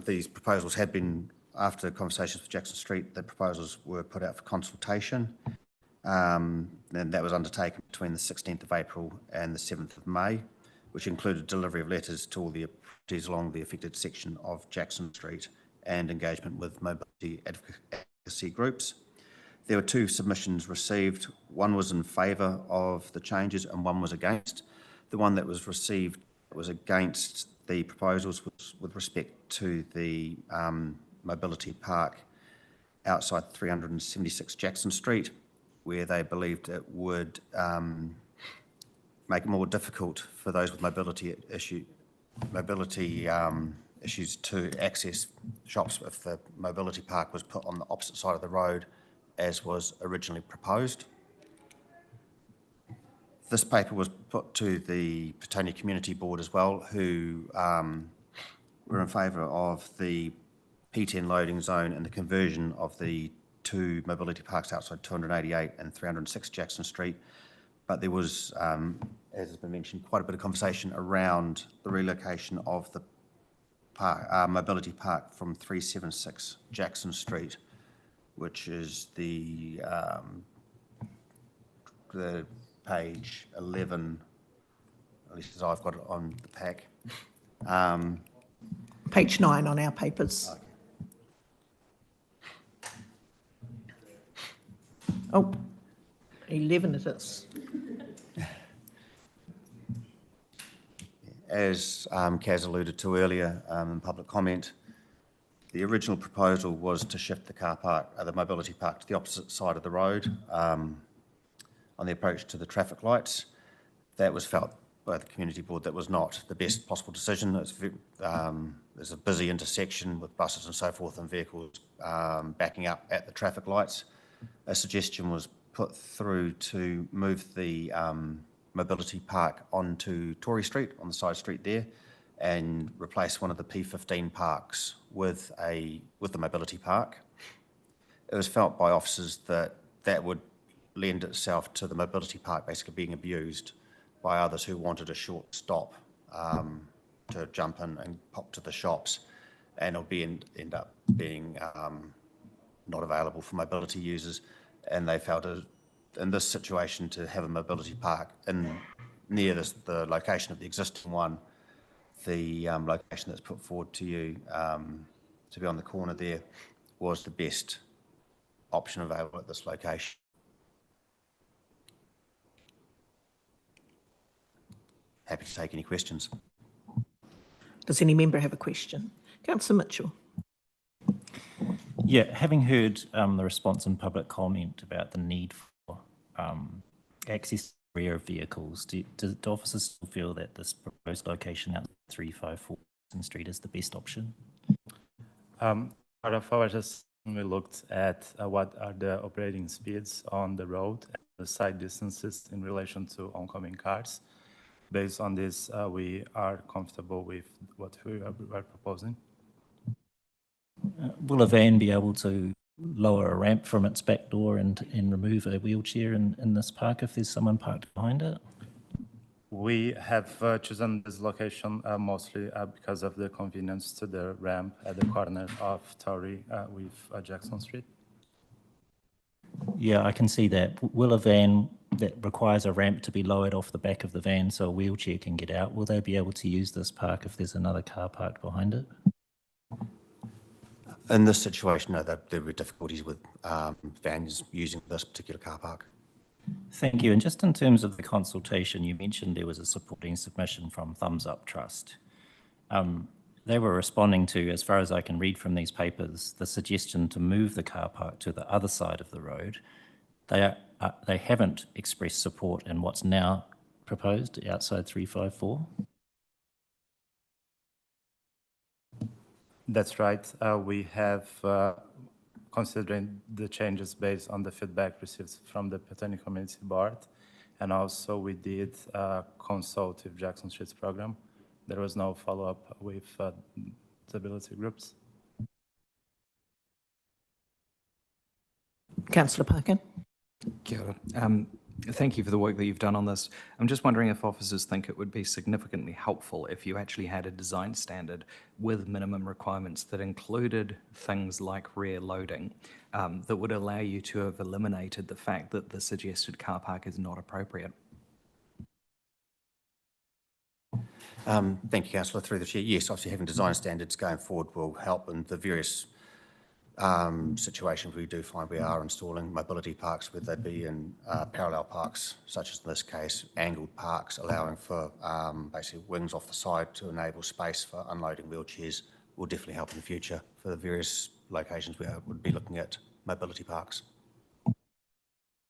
These proposals had been, after conversations with Jackson Street, the proposals were put out for consultation, and that was undertaken between the 16th of April and the 7th of May, which included delivery of letters to all the properties along the affected section of Jackson Street and engagement with mobility advocacy groups. There were 2 submissions received. One was in favour of the changes and one was against. The one that was received was against the proposals with respect to the mobility park outside 376 Jackson Street, where they believed it would make it more difficult for those with mobility issues to access shops if the mobility park was put on the opposite side of the road as was originally proposed. This paper was put to the Petone Community Board as well, who were in favour of the P10 loading zone and the conversion of the 2 mobility parks outside 288 and 306 Jackson Street. But there was as has been mentioned, quite a bit of conversation around the relocation of the park, mobility park from 376 Jackson Street, which is the page 11, at least as I've got it on the pack. Page 9 on our papers. Okay. Oh, 11 it is. As Kaz alluded to earlier in public comment, the original proposal was to shift the car park, the mobility park, to the opposite side of the road on the approach to the traffic lights. That was felt by the community board that was not the best possible decision. There's a busy intersection with buses and so forth and vehicles backing up at the traffic lights. A suggestion was put through to move the mobility park onto Tory Street, on the side street there, and replace one of the P15 parks with the mobility park. It was felt by officers that that would lend itself to the mobility park basically being abused by others who wanted a short stop to jump in and pop to the shops, and it'll end up being not available for mobility users. And they felt in this situation to have a mobility park near the location of the existing one, the location that's put forward to you to be on the corner there was the best option available at this location. Happy to take any questions. Does any member have a question? Councillor Mitchell. Yeah, having heard the response in public comment about the need for access to rear vehicles, do officers still feel that this proposed location at 354 Street is the best option? Part of our assessment, we looked at what are the operating speeds on the road and the side distances in relation to oncoming cars. Based on this, we are comfortable with what we are proposing. Will a van be able to lower a ramp from its back door and remove a wheelchair in this park if there's someone parked behind it? We have chosen this location mostly because of the convenience to the ramp at the corner of Tory with Jackson Street. Yeah, I can see that. Will a van that requires a ramp to be lowered off the back of the van so a wheelchair can get out, will they be able to use this park if there's another car parked behind it? In this situation, no, there were difficulties with vans using this particular car park. Thank you. And just in terms of the consultation, you mentioned there was a supporting submission from Thumbs Up Trust. They were responding to, as far as I can read from these papers, the suggestion to move the car park to the other side of the road. They haven't expressed support in what's now proposed outside 354. That's right. We have, considering the changes based on the feedback received from the Petone Community Board, and also we did consult with Jackson Street's program. There was no follow-up with disability groups. Councillor Parkin. Kia ora. Thank you for the work that you've done on this. I'm just wondering if officers think it would be significantly helpful if you actually had a design standard with minimum requirements that included things like rear loading that would allow you to have eliminated the fact that the suggested car park is not appropriate. Thank you, Councillor. Through the chair, yes, obviously having design standards going forward will help in the various situations we do find we are installing mobility parks, whether they be in parallel parks, such as in this case, angled parks, allowing for basically wings off the side to enable space for unloading wheelchairs will definitely help in the future for the various locations we would be looking at mobility parks.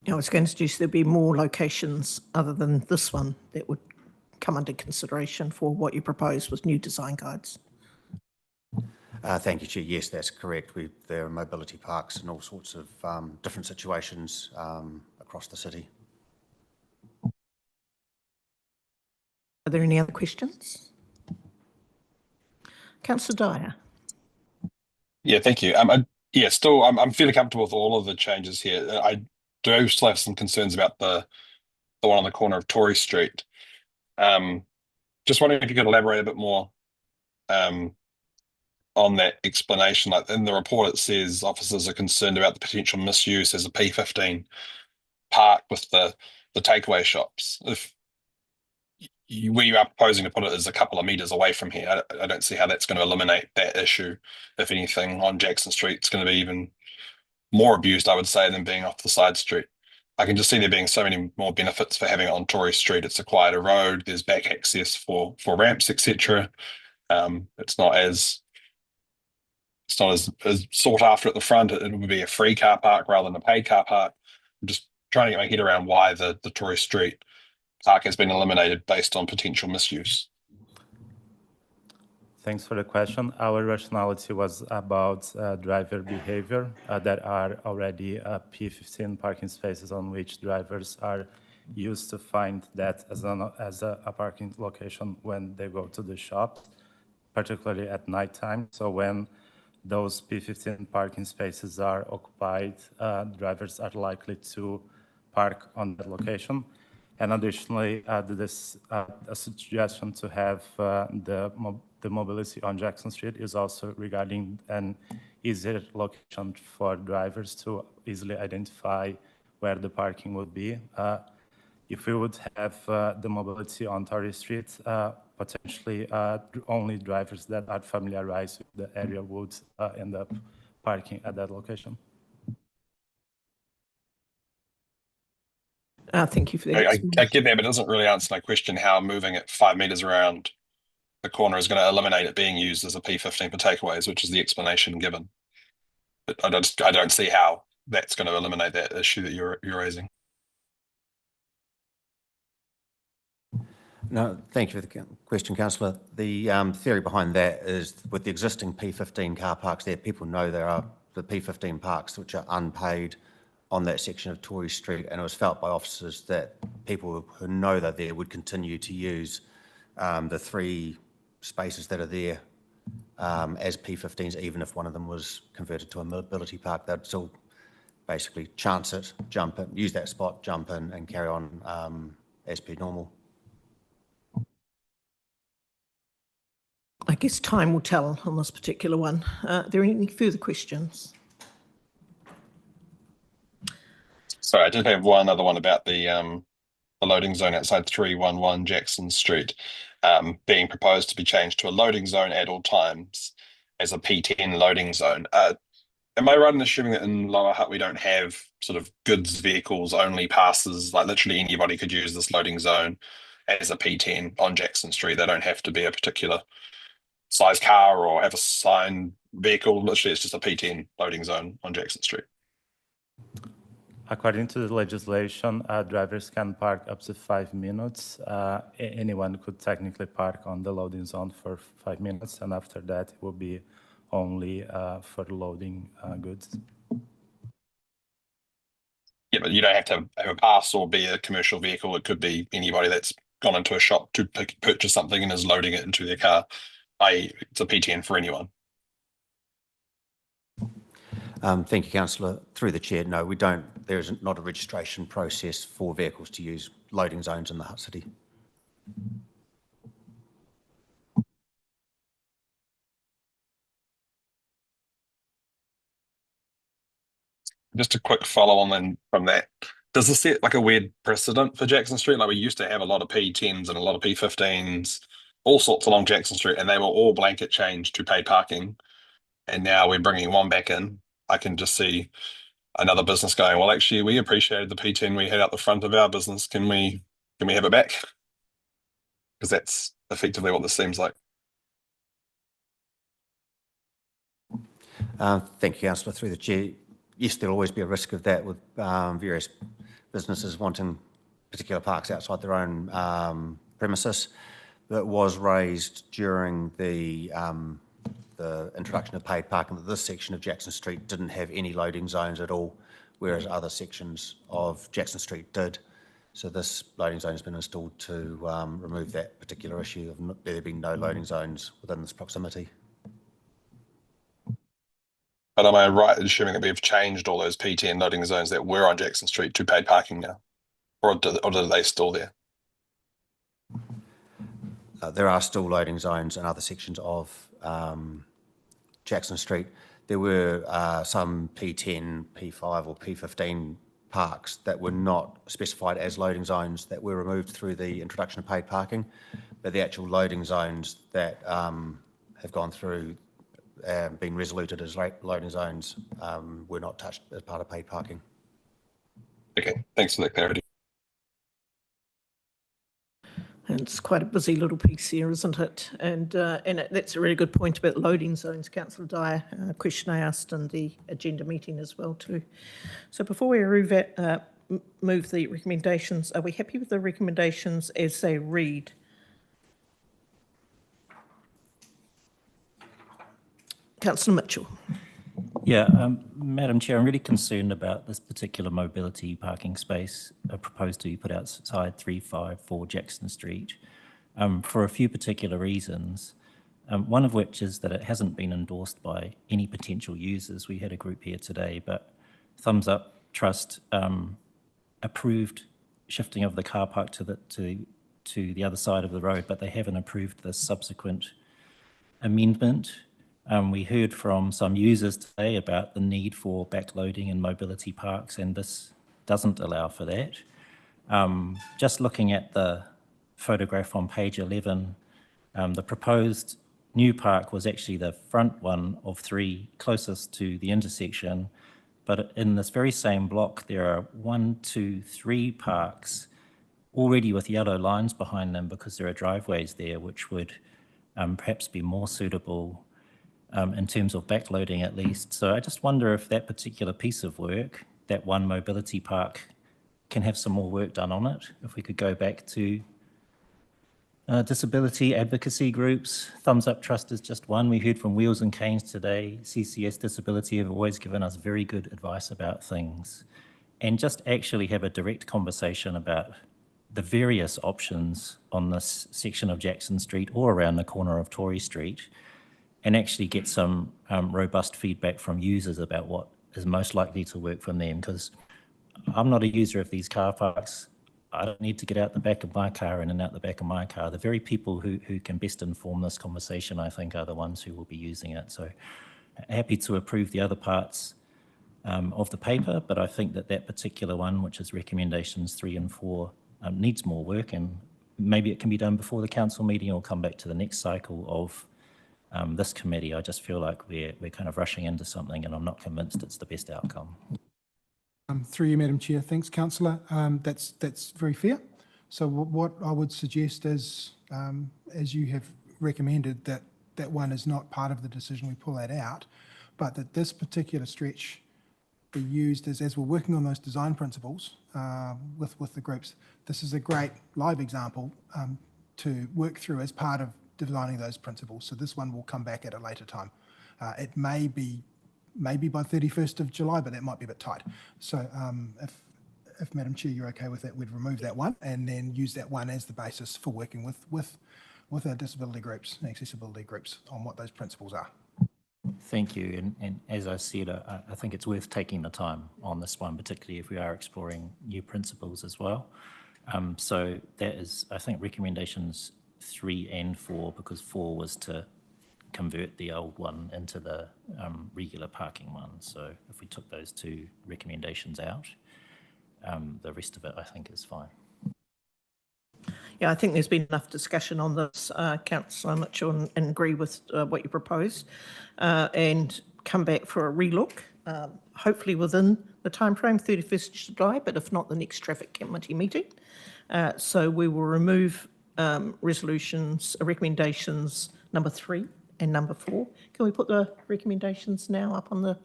I was going to suggest there'd be more locations other than this one that would come under consideration for what you propose with new design guides. Thank you, Chair. Yes, that's correct. There are mobility parks in all sorts of different situations across the city. Are there any other questions? Councillor Dyer. Yeah, thank you. I'm fairly comfortable with all of the changes here. I do still have some concerns about the one on the corner of Tory Street. Just wondering if you could elaborate a bit more on that explanation. Like in the report, it says officers are concerned about the potential misuse as a P15 park with the takeaway shops. If where you are proposing to put it is a couple of meters away from here, I don't see how that's going to eliminate that issue. If anything, on Jackson Street, it's going to be even more abused, I would say, than being off the side street. I can just see there being so many more benefits for having it on Tory Street. It's a quieter road. There's back access for ramps, etc. It's not as sought after at the front. It would be a free car park rather than a paid car park. I'm just trying to get my head around why the Tory Street park has been eliminated based on potential misuse. Thanks for the question. Our rationality was about driver behavior. There are already P15 parking spaces on which drivers are used to find that as a parking location when they go to the shop, particularly at nighttime. So when those P15 parking spaces are occupied, drivers are likely to park on that location. And additionally, this a suggestion to have the mobility on Jackson Street is also regarding an easier location for drivers to easily identify where the parking would be. If we would have the mobility on Tory Street, potentially only drivers that are familiarized with the area would end up parking at that location. Thank you for that. I get that, but it doesn't really answer my question how moving it 5 meters around the corner is going to eliminate it being used as a P15 for takeaways, which is the explanation given. But I don't see how that's going to eliminate that issue that you're raising. No, thank you for the question, Councillor. The theory behind that is with the existing P15 car parks there, people know there are the P15 parks which are unpaid on that section of Tory Street, and it was felt by officers that people who know they're there would continue to use the 3 spaces that are there as P15s, even if one of them was converted to a mobility park. They'd still basically chance it, jump in, use that spot, jump in and carry on as per normal. I guess time will tell on this particular one. Are there any further questions? Sorry, I did have one other one about the loading zone outside 311 Jackson Street being proposed to be changed to a loading zone at all times as a P10 loading zone. Am I right in assuming that in Lower Hutt we don't have sort of goods vehicles only passes, like literally anybody could use this loading zone as a P10 on Jackson Street? They don't have to be a particular size car or have a signed vehicle. Literally it's just a P10 loading zone on Jackson Street. According to the legislation, drivers can park up to 5 minutes. Anyone could technically park on the loading zone for 5 minutes, and after that it will be only for loading goods. Yeah, but you don't have to have a pass or be a commercial vehicle. It could be anybody that's gone into a shop to purchase something and is loading it into their car. It's a P10 for anyone. Thank you, Councillor. Through the chair, no, we don't. There is not a registration process for vehicles to use loading zones in the Hutt City. Just a quick follow on then from that. Does this set like a weird precedent for Jackson Street? Like we used to have a lot of P10s and a lot of P15s, all sorts along Jackson Street, and they were all blanket changed to paid parking. And now we're bringing one back in. I can just see another business going, well, actually, we appreciated the P10 we had out the front of our business. Can we have it back? Because that's effectively what this seems like. Thank you, Councillor. Through the chair, yes, there'll always be a risk of that with various businesses wanting particular parks outside their own premises. That was raised during the introduction of paid parking, that this section of Jackson Street didn't have any loading zones at all, whereas other sections of Jackson Street did. So this loading zone has been installed to remove that particular issue of there being no loading zones within this proximity. But am I right in assuming that we've changed all those P10 loading zones that were on Jackson Street to paid parking now? Or are they still there? there are still loading zones in other sections of Jackson Street. There were some P10, P5 or P15 parks that were not specified as loading zones that were removed through the introduction of paid parking, but the actual loading zones that have gone through been resoluted as loading zones were not touched as part of paid parking. Okay, thanks for that clarity. And it's quite a busy little piece here, isn't it? And that's a really good point about loading zones, Councillor Dyer, a question I asked in the agenda meeting as well too. So before we move the recommendations, are we happy with the recommendations as they read? Councillor Mitchell. Yeah, Madam Chair, I'm really concerned about this particular mobility parking space proposed to be put outside 354 Jackson Street for a few particular reasons. One of which is that it hasn't been endorsed by any potential users. We had a group here today, but Thumbs Up Trust approved shifting of the car park to the other side of the road, but they haven't approved the subsequent amendment. We heard from some users today about the need for backloading in mobility parks, and this doesn't allow for that. Just looking at the photograph on page 11, the proposed new park was actually the front one of three closest to the intersection, but in this very same block, there are 1, 2, 3 parks already with yellow lines behind them because there are driveways there, which would perhaps be more suitable in terms of backloading at least. So I just wonder if that particular piece of work, that one mobility park, can have some more work done on it. If we could go back to disability advocacy groups. Thumbs Up Trust is just one. We heard from Wheels and Canes today. CCS Disability have always given us very good advice about things. And just actually have a direct conversation about the various options on this section of Jackson Street or around the corner of Tory Street, and actually get some robust feedback from users about what is most likely to work for them, because I'm not a user of these car parks. I don't need to get out the back of my car in and out the back of my car. The very people who can best inform this conversation, I think, are the ones who will be using it. So happy to approve the other parts of the paper, but I think that particular one, which is recommendations 3 and 4, needs more work, and maybe it can be done before the council meeting or come back to the next cycle of this committee. I just feel like we're kind of rushing into something, and I'm not convinced it's the best outcome. Through you, Madam Chair. Thanks, Councillor. That's very fair. So what I would suggest is, as you have recommended, that one is not part of the decision, we pull that out, but that this particular stretch be used as we're working on those design principles with the groups. This is a great live example to work through as part of designing those principles. So this one will come back at a later time. It may be by 31st of July, but that might be a bit tight. So if Madam Chair, you're okay with that, we'd remove that one and then use that one as the basis for working with our disability groups and accessibility groups on what those principles are. Thank you. And as I said, I think it's worth taking the time on this one, particularly if we are exploring new principles as well. So that is, I think, recommendations 3 and 4, because 4 was to convert the old one into the regular parking one. So if we took those 2 recommendations out, the rest of it, I think, is fine. Yeah, I think there's been enough discussion on this, Councillor Mitchell, and agree with what you proposed, and come back for a relook, hopefully within the timeframe, 31st of July, but if not, the next traffic committee meeting. So we will remove recommendations number 3 and number 4. Can we put the recommendations now up on the...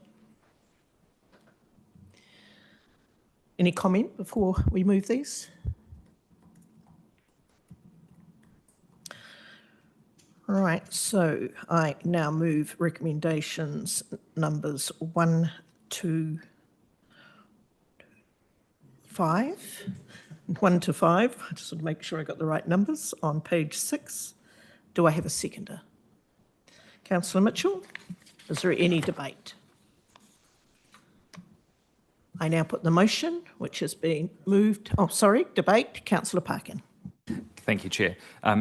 Any comment before we move these? All right, so I now move recommendations numbers 1 to 5. 1 to 5. I just want to make sure I got the right numbers on page 6. Do I have a seconder? Councillor Mitchell, is there any debate? I now put the motion, which has been moved. Oh, sorry, debate. Councillor Parkin. Thank you, Chair.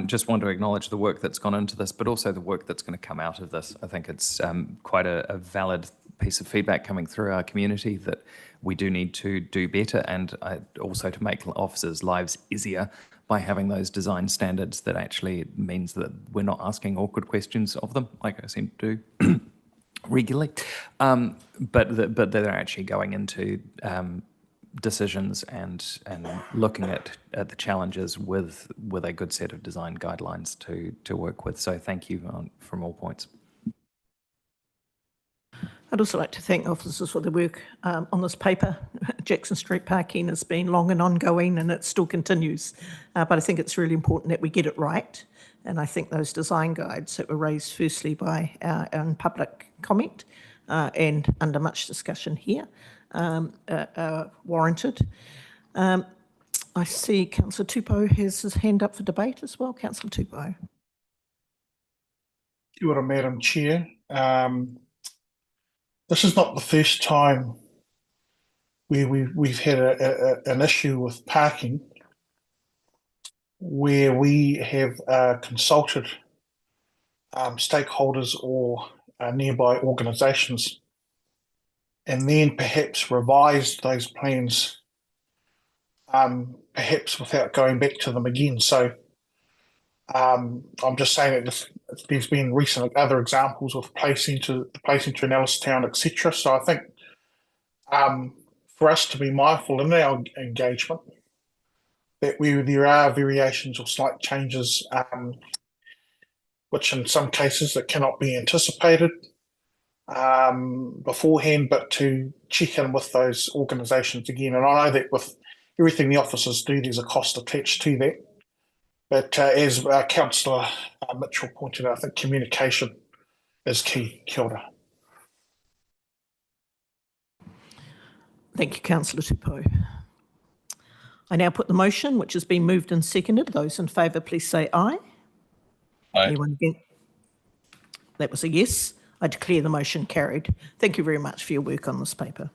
Just want to acknowledge the work that's gone into this, but also the work that's going to come out of this. I think it's quite a valid piece of feedback coming through our community that we do need to do better, and also to make officers' lives easier by having those design standards that actually means that we're not asking awkward questions of them, like I seem to do regularly, but that they're actually going into decisions and looking at the challenges with a good set of design guidelines to work with. So thank you from all points. I'd also like to thank officers for their work on this paper. Jackson Street parking has been long and ongoing, and it still continues. But I think it's really important that we get it right. And I think those design guides that were raised firstly by in public comment and under much discussion here are warranted. I see Councillor Tupou has his hand up for debate as well. Councillor Tupou. Kia ora, Madam Chair. This is not the first time where we've had an issue with parking where we have consulted stakeholders or nearby organisations and then perhaps revised those plans perhaps without going back to them again. So I'm just saying that there's been recent other examples of the Play Centre in Ellistown, etc. So I think for us to be mindful in our engagement that where there are variations or slight changes, which in some cases that cannot be anticipated beforehand, but to check in with those organisations again. And I know that with everything the officers do, there's a cost attached to that. But as Councillor Mitchell pointed out, I think communication is key. Kia ora. Thank you, Councillor Tupou. I now put the motion, which has been moved and seconded. Those in favour, please say aye. Aye. Anyone against? That was a yes. I declare the motion carried. Thank you very much for your work on this paper.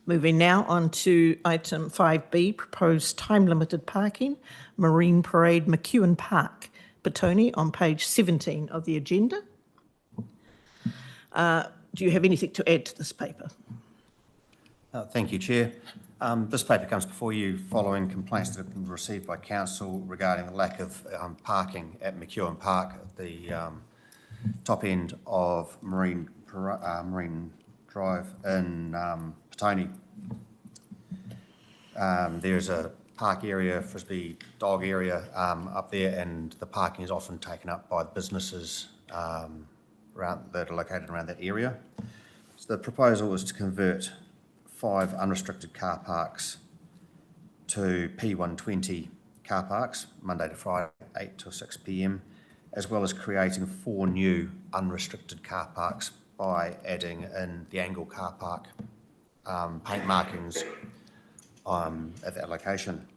Moving now on to item 5B, proposed time-limited parking, Marine Parade, McEwen Park, Petone, on page 17 of the agenda. Do you have anything to add to this paper? Thank you, Chair. This paper comes before you following complaints that have been received by Council regarding the lack of parking at McEwen Park at the top end of Marine Drive in Petone. There's a park area, frisbee dog area up there, and the parking is often taken up by the businesses that are located around that area. So the proposal is to convert 5 unrestricted car parks to P120 car parks, Monday to Friday, 8 till 6 p.m, as well as creating 4 new unrestricted car parks by adding in the angle car park paint markings at that location.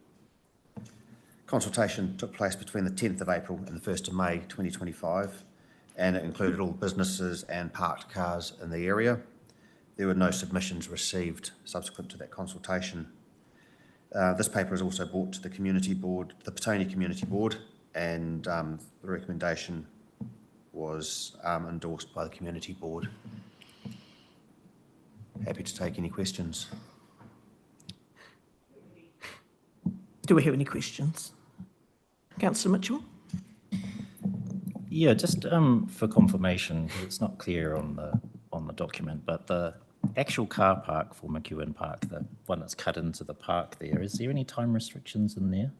Consultation took place between the 10th of April and the 1st of May 2025, and it included all businesses and parked cars in the area. There were no submissions received subsequent to that consultation. This paper is also brought to the Community Board, the Petone Community Board, and the recommendation was endorsed by the Community Board. Happy to take any questions. Do we have any questions? Councillor Mitchell? Yeah, just for confirmation, 'cause it's not clear on the document, but the actual car park for McEwen Park, the one that's cut into the park there, is there any time restrictions in there?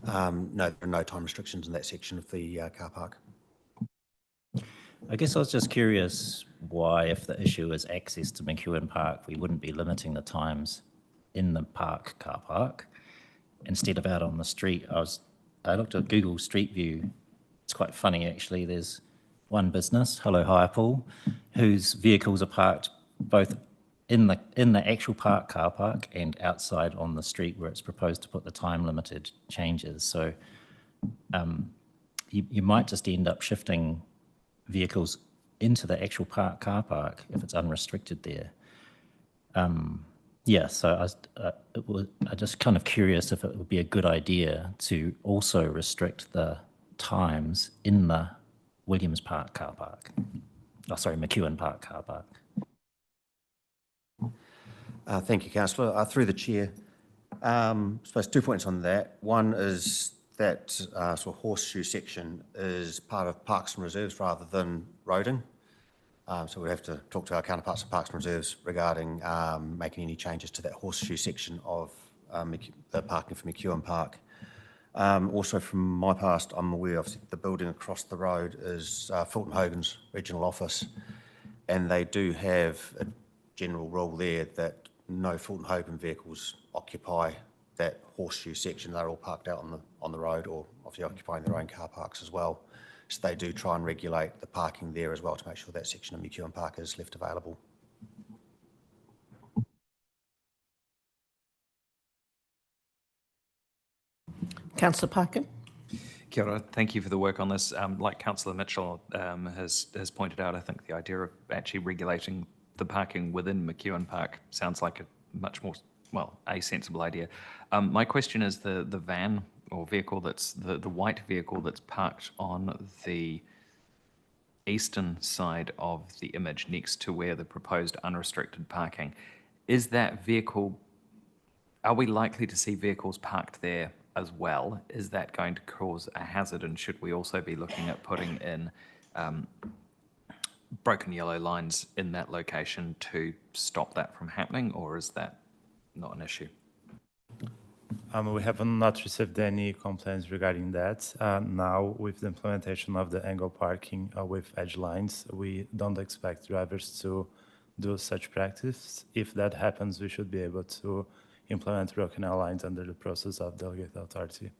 No, there are no time restrictions in that section of the car park. I guess I was just curious why, if the issue is access to McEwen Park, we wouldn't be limiting the times in the park car park instead of out on the street. I looked at Google Street View. It's quite funny, actually. There's one business, Hello Hirepool, whose vehicles are parked both in the actual park car park and outside on the street where it's proposed to put the time limited changes. So you might just end up shifting vehicles into the actual park car park if it's unrestricted there. Yeah, so I'm just kind of curious if it would be a good idea to also restrict the times in the Williams Park car park. Oh, sorry, McEwen Park car park. Thank you, Councillor. Through the chair, I suppose 2 points on that. One is that sort of horseshoe section is part of Parks and Reserves rather than roading. So we'd have to talk to our counterparts at Parks and Reserves regarding making any changes to that horseshoe section of the parking for McEwen Park. Also from my past, I'm aware of the building across the road is Fulton Hogan's regional office, and they do have a general rule there that no Fulton Hogan vehicles occupy that horseshoe section. They're all parked out on the road, or obviously occupying their own car parks as well. So they do try and regulate the parking there as well to make sure that section of McEwen Park is left available. Councillor Parkin. Kia ora. Thank you for the work on this. Like Councillor Mitchell has pointed out, I think the idea of actually regulating the parking within McEwen Park sounds like a much more, well, a sensible idea. My question is the van or vehicle that's the white vehicle that's parked on the eastern side of the image next to where the proposed unrestricted parking. Is that vehicle, are we likely to see vehicles parked there as well? Is that going to cause a hazard, and should we also be looking at putting in broken yellow lines in that location to stop that from happening, or is that not an issue? We have not received any complaints regarding that. Now, with the implementation of the angle parking with edge lines, we don't expect drivers to do such practice. If that happens, we should be able to implement broken yellow lines under the process of delegated authority.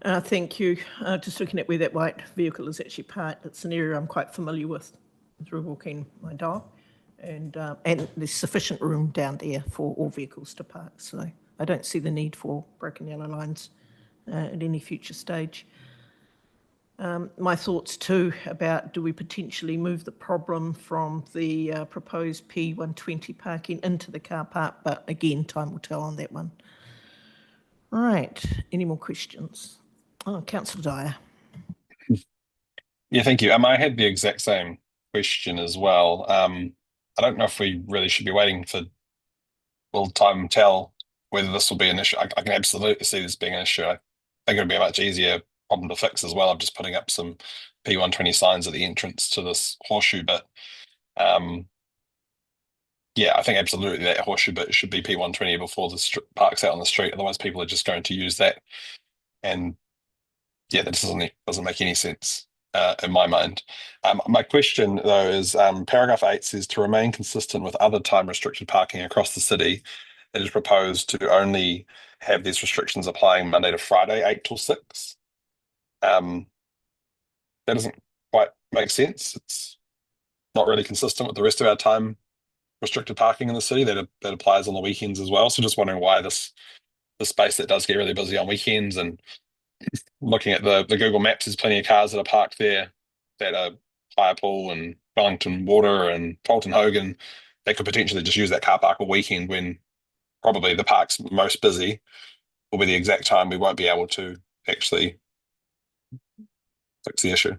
Thank you. Just looking at where that white vehicle is actually parked, it's an area I'm quite familiar with through walking my dog, and there's sufficient room down there for all vehicles to park, so I don't see the need for broken yellow lines at any future stage. My thoughts too about, do we potentially move the problem from the proposed P120 parking into the car park, but again, time will tell on that one. Right, any more questions? Oh, Councillor Dyer. Yeah, thank you. I had the exact same question as well. I don't know if we really should be waiting for, will time tell whether this will be an issue. I can absolutely see this being an issue. I think it'll be a much easier problem to fix as well. I'm just putting up some P120 signs at the entrance to this horseshoe bit. Yeah, I think absolutely that horseshoe bit should be P120 before the park's out on the street. Otherwise, people are just going to use that, and yeah, that doesn't make any sense in my mind. My question though is, paragraph 8 says to remain consistent with other time restricted parking across the city, it is proposed to only have these restrictions applying Monday to Friday, 8 till 6. That doesn't quite make sense. It's not really consistent with the rest of our time restricted parking in the city that applies on the weekends as well. So just wondering why the space that does get really busy on weekends, and looking at the Google Maps, there's plenty of cars that are parked there that are Firepool and Wellington Water and Fulton Hogan. They could potentially just use that car park a weekend when probably the park's most busy, will be the exact time we won't be able to actually fix the issue.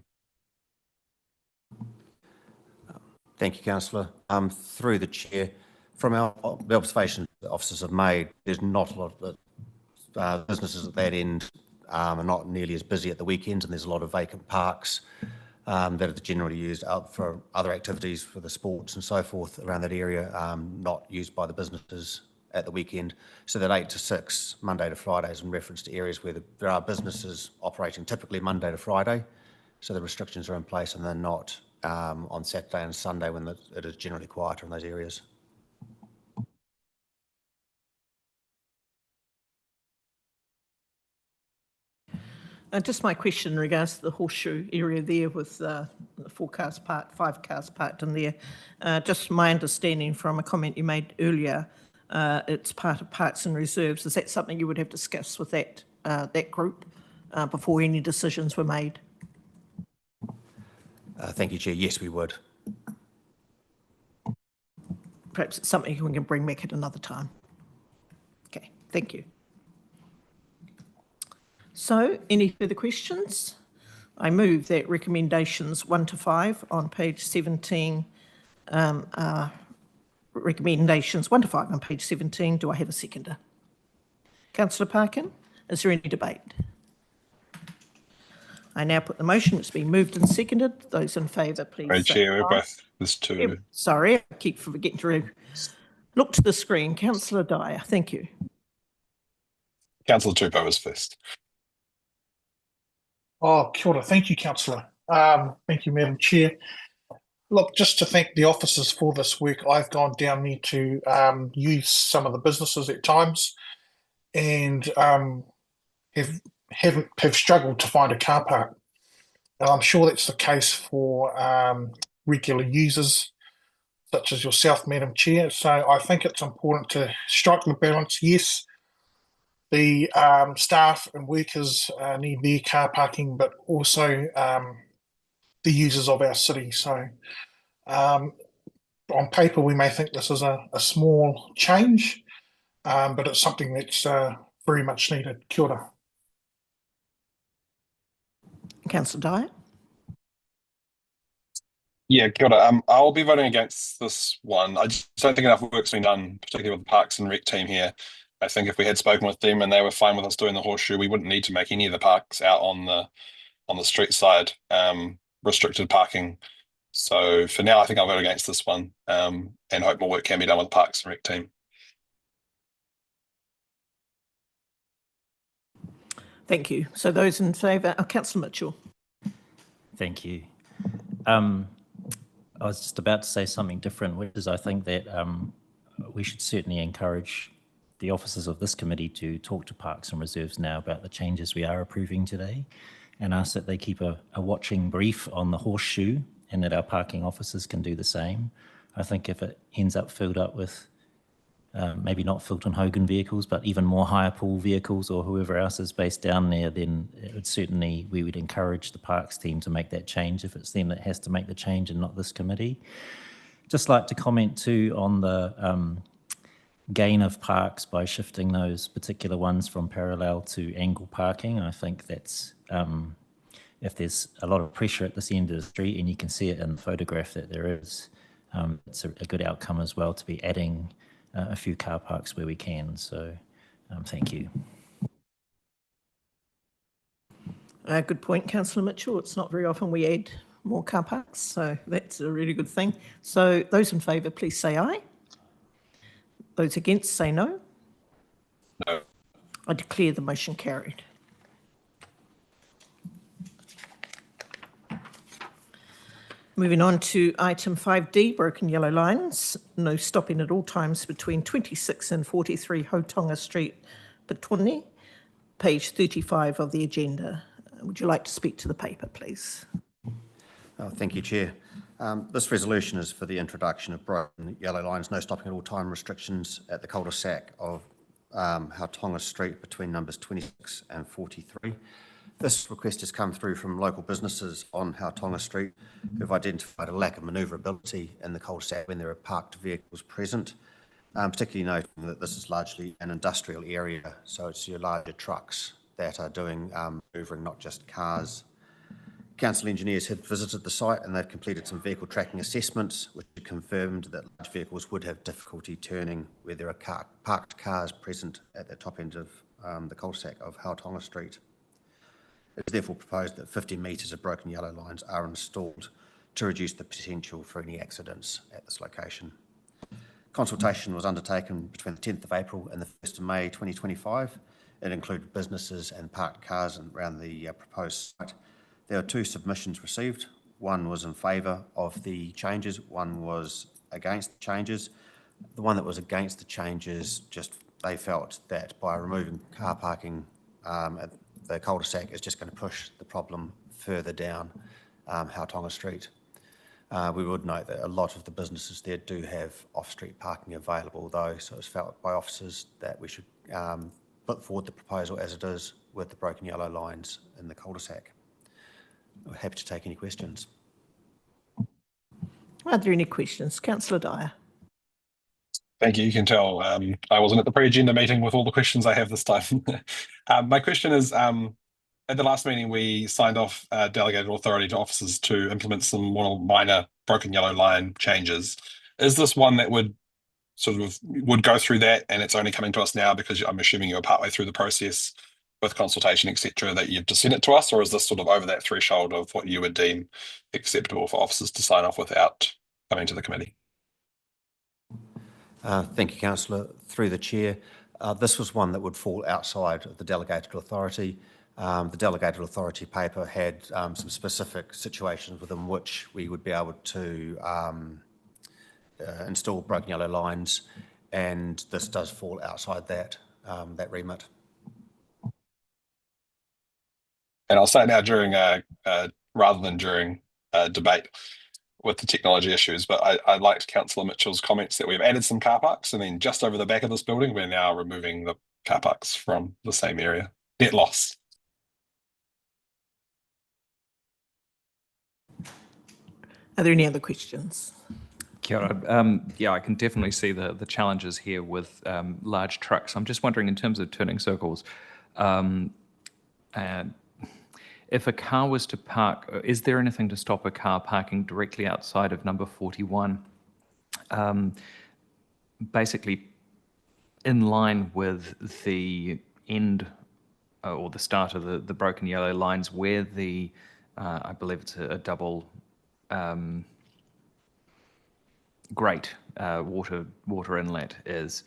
Thank you, Councillor. Through the chair, from the observations the officers have made, there's not a lot of businesses at that end are not nearly as busy at the weekends, and there's a lot of vacant parks that are generally used out for other activities, for the sports and so forth around that area, not used by the businesses at the weekend. So that 8 to 6, Monday to Friday, is in reference to areas where there are businesses operating typically Monday to Friday. So the restrictions are in place, and they're not on Saturday and Sunday when it is generally quieter in those areas. Just my question in regards to the horseshoe area there with the 4 cars parked, 5 cars parked in there. Just my understanding from a comment you made earlier, it's part of Parks and Reserves. Is that something you would have discussed with that group before any decisions were made? Thank you, Chair. Yes, we would. perhaps it's something we can bring back at another time. Okay, thank you. So, any further questions? I move that recommendations 1 to 5 on page 17 recommendations 1 to 5 on page 17. Do I have a seconder? Councillor Parkin, is there any debate? I now put the motion. It's been moved and seconded. Those in favour, please Sorry, say Chair, we're aye. both, there's two. Sorry, I keep forgetting to look to the screen. Councillor Dyer, thank you. Councillor Tupou was first. Oh, kia ora. Thank you, Councillor. Thank you, Madam Chair. Look, just to thank the officers for this work, I've gone down there to use some of the businesses at times and have struggled to find a car park. And I'm sure that's the case for regular users such as yourself, Madam Chair. So I think it's important to strike the balance. Yes, the staff and workers need their car parking, but also the users of our city. So on paper, we may think this is a small change, but it's something that's very much needed. Kia ora. Councillor Dyer. Yeah, kia ora. I'll be voting against this one. I just don't think enough work's been done, particularly with the Parks and Rec team here. I think if we had spoken with them and they were fine with us doing the horseshoe, we wouldn't need to make any of the parks out on the street side restricted parking. So for now, I think I'll vote against this one and hope more work can be done with the Parks and Rec team. Thank you. So those in favour, Councillor Mitchell. Thank you. I was just about to say something different, which is I think that we should certainly encourage the officers of this committee to talk to Parks and Reserves now about the changes we are approving today and ask that they keep a watching brief on the horseshoe and that our parking officers can do the same. I think if it ends up filled up with maybe not Fulton Hogan vehicles, but even more higher pool vehicles or whoever else is based down there, then it would certainly, we would encourage the Parks team to make that change if it's them that has to make the change and not this committee. Just like to comment too on the gain of parks by shifting those particular ones from parallel to angle parking. I think that's, if there's a lot of pressure at this end of the street and you can see it in the photograph that there is, it's a good outcome as well to be adding a few car parks where we can. So thank you. Good point, Councillor Mitchell. It's not very often we add more car parks, so that's a really good thing. So those in favour, please say aye. Those against, say no. No. I declare the motion carried. Moving on to item 5D, broken yellow lines. No stopping at all times between 26 and 43 Hotonga Street, Petone, page 35 of the agenda. Would you like to speak to the paper, please? Thank you, Chair. This resolution is for the introduction of broken yellow lines, no stopping at all time restrictions at the cul-de-sac of Hotonga Street between numbers 26 and 43. This request has come through from local businesses on Hotonga Street who've identified a lack of manoeuvrability in the cul-de-sac when there are parked vehicles present, particularly noting that this is largely an industrial area, so it's your larger trucks that are doing manoeuvring, not just cars. Council engineers had visited the site and they've completed some vehicle tracking assessments which confirmed that large vehicles would have difficulty turning where there are parked cars present at the top end of the cul-de-sac of Hotonga Street. It is therefore proposed that 50 metres of broken yellow lines are installed to reduce the potential for any accidents at this location. Consultation was undertaken between the 10th of April and the 1st of May 2025. It included businesses and parked cars around the proposed site. There were 2 submissions received. One was in favour of the changes, one was against the changes. The one that was against the changes, they felt that by removing car parking at the cul-de-sac is just going to push the problem further down Hotonga Street. We would note that a lot of the businesses there do have off-street parking available though, so it's felt by officers that we should put forward the proposal as it is with the broken yellow lines in the cul-de-sac. We're happy to take any questions. Are there any questions? Councillor Dyer. Thank you. You can tell I wasn't at the pre-agenda meeting with all the questions I have this time. My question is, at the last meeting, we signed off delegated authority to officers to implement some more minor broken yellow line changes. Is this one that would go through that, and it's only coming to us now because I'm assuming you're partway through the process with consultation, etc., that you've just sent it to us, or is this sort of over that threshold of what you would deem acceptable for officers to sign off without coming to the committee? Thank you, Councillor. Through the chair, this was one that would fall outside of the delegated authority. The delegated authority paper had some specific situations within which we would be able to install broken yellow lines, and this does fall outside that remit. And I'll say now during rather than during debate with the technology issues, but I liked Councillor Mitchell's comments that we've added some car parks, and then just over the back of this building, we're now removing the car parks from the same area. Net loss. Are there any other questions? Kia ora. Yeah, I can definitely see the challenges here with large trucks. I'm just wondering, in terms of turning circles, if a car was to park, is there anything to stop a car parking directly outside of number 41? Basically, in line with the end or the start of the broken yellow lines, where the, I believe it's a double grate water inlet is.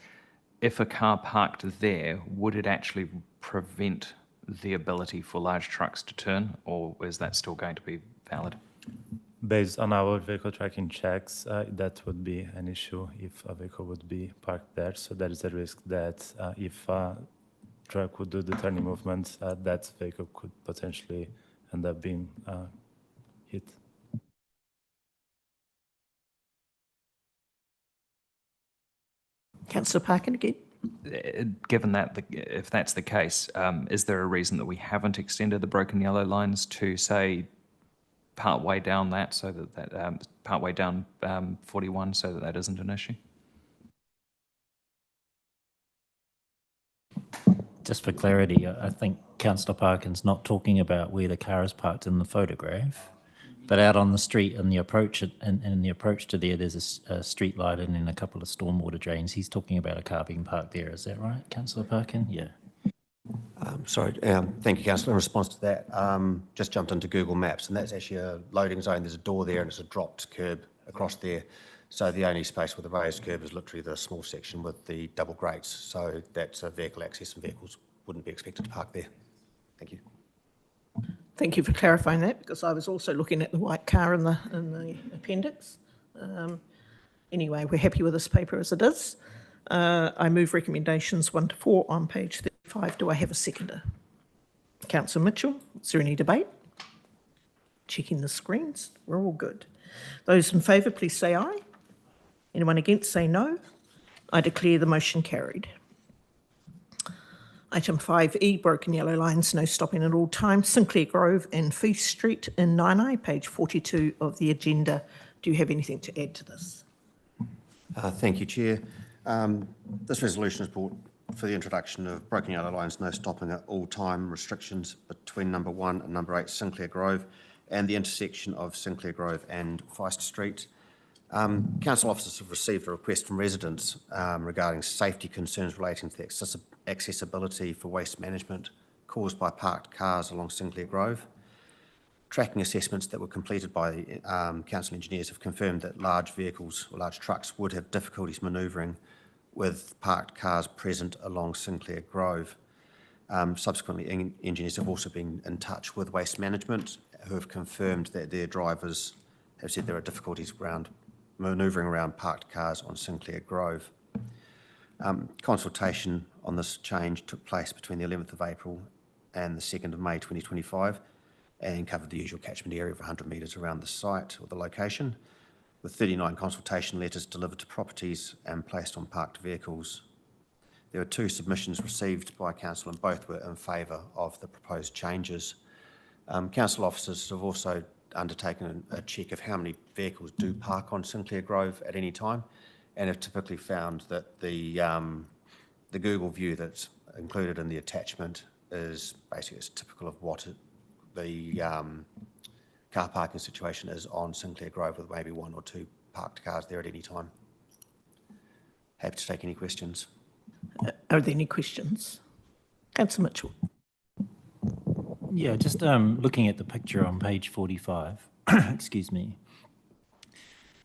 If a car parked there, would it actually prevent the ability for large trucks to turn, or is that still going to be valid? Based on our vehicle tracking checks, that would be an issue if a vehicle would be parked there. So there is a risk that if a truck would do the turning movement, that vehicle could potentially end up being hit. Councillor Parkin again. Given that, if that's the case, is there a reason that we haven't extended the broken yellow lines to, say, part way down that, so that part way down 41, so that isn't an issue? Just for clarity, I think Councillor Parkin's not talking about where the car is parked in the photograph, but out on the street and the approach to there, there's a street light and then a couple of stormwater drains. He's talking about a car being parked there. Is that right, Councillor Parkin? Yeah. Sorry, thank you, Councillor. In response to that, just jumped into Google Maps, and that's actually a loading zone. There's a door there and it's a dropped curb across there. So the only space with a raised curb is literally the small section with the double grates. So that's a vehicle access, and vehicles wouldn't be expected to park there. Thank you. Thank you for clarifying that, because I was also looking at the white car in the appendix. Anyway, we're happy with this paper as it is. I move recommendations 1 to 4 on page 35. Do I have a seconder? Councillor Mitchell, is there any debate? Checking the screens. We're all good. Those in favour, please say aye. Anyone against, say no. I declare the motion carried. Item 5E, broken yellow lines, no stopping at all times, Sinclair Grove and Feast Street in Naenae, page 42 of the agenda. Do you have anything to add to this? Thank you, Chair. This resolution is brought for the introduction of broken yellow lines, no stopping at all time restrictions between number 1 and number 8 Sinclair Grove and the intersection of Sinclair Grove and Feist Street. Council officers have received a request from residents regarding safety concerns relating to the accessibility for waste management caused by parked cars along Sinclair Grove. Tracking assessments that were completed by council engineers have confirmed that large vehicles or large trucks would have difficulties manoeuvring with parked cars present along Sinclair Grove. Subsequently, engineers have also been in touch with Waste Management, who have confirmed that their drivers have said there are difficulties around manoeuvring around parked cars on Sinclair Grove. Consultation on this change took place between the 11th of April and the 2nd of May 2025 and covered the usual catchment area of 100 metres around the site or the location, with 39 consultation letters delivered to properties and placed on parked vehicles. There were 2 submissions received by Council and both were in favour of the proposed changes. Council officers have also undertaken a check of how many vehicles do park on Sinclair Grove at any time, and have typically found that the Google view that's included in the attachment is basically it's typical of what the car parking situation is on Sinclair Grove, with maybe 1 or 2 parked cars there at any time. Happy to take any questions. Are there any questions? Councillor Mitchell. Yeah, just looking at the picture on page 45, excuse me,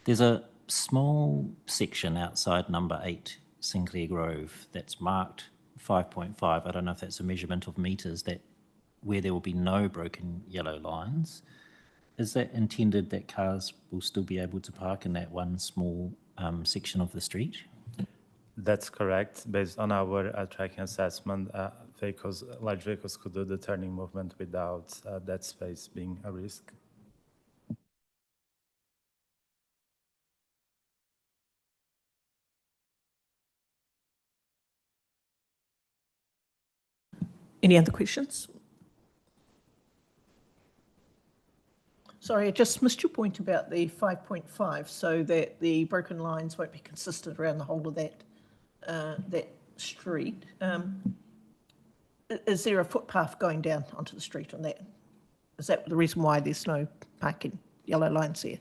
there's a small section outside number 8, Sinclair Grove, that's marked 5.5. I don't know if that's a measurement of metres, that where there will be no broken yellow lines. Is that intended that cars will still be able to park in that one small section of the street? That's correct. Based on our tracking assessment, large vehicles could do the turning movement without that space being a risk. Any other questions? Sorry, I just missed your point about the 5.5, so that the broken lines won't be consistent around the whole of that street. Is there a footpath going down onto the street on that? Is that the reason why there's no parking yellow lines there?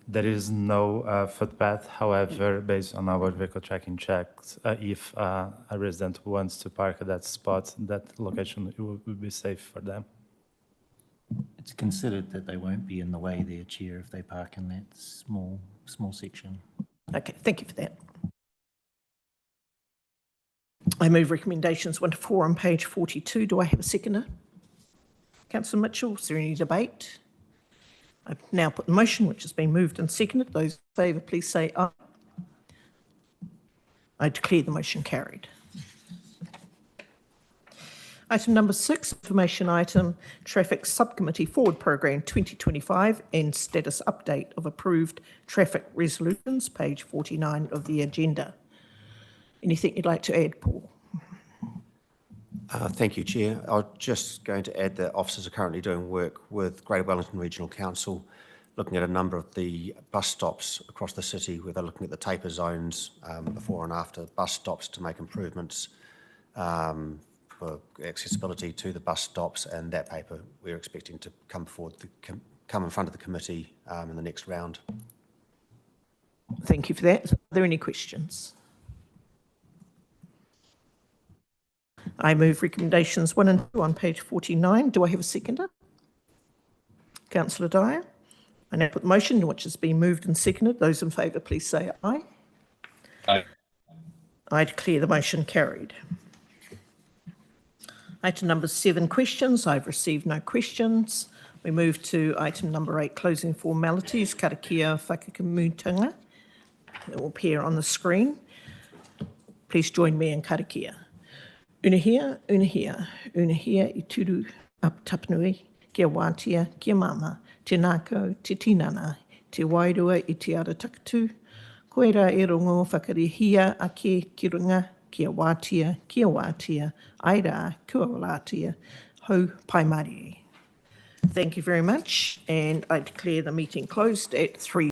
There is no footpath. However, based on our vehicle tracking checks, if a resident wants to park at that spot, that location will be safe for them. It's considered that they won't be in the way there, Chair, if they park in that small section. Okay, thank you for that. I move recommendations 1 to 4 on page 42. Do I have a seconder? Councillor Mitchell, is there any debate? I've now put the motion, which has been moved and seconded. Those in favour, please say aye. I declare the motion carried. Item number 6, information item, Traffic Subcommittee Forward Program 2025 and status update of approved traffic resolutions, page 49 of the agenda. Anything you'd like to add, Paul? Thank you, Chair. I was just going to add that officers are currently doing work with Greater Wellington Regional Council, looking at a number of the bus stops across the city, where they're looking at the taper zones before and after bus stops to make improvements for accessibility to the bus stops, and that paper we're expecting to come in front of the committee in the next round. Thank you for that. Are there any questions? I move recommendations 1 and 2 on page 49. Do I have a seconder? Councillor Dyer. I now put the motion, which has been moved and seconded. Those in favour, please say aye. Aye. I declare the motion carried. Item number 7, questions. I've received no questions. We move to item number 8, closing formalities, karakia whakakamutanga. It will appear on the screen. Please join me in karakia. Unahia, unahia, unahia I turu ap tapanui, kia wātia, kia mama, te nākau, te tinana, te wairua I te ara takatu, koe rā e rongo whakarihia ake ki runga, kia wātia, ai rā, kua wātia, hau paimari. Thank you very much, and I declare the meeting closed at 3.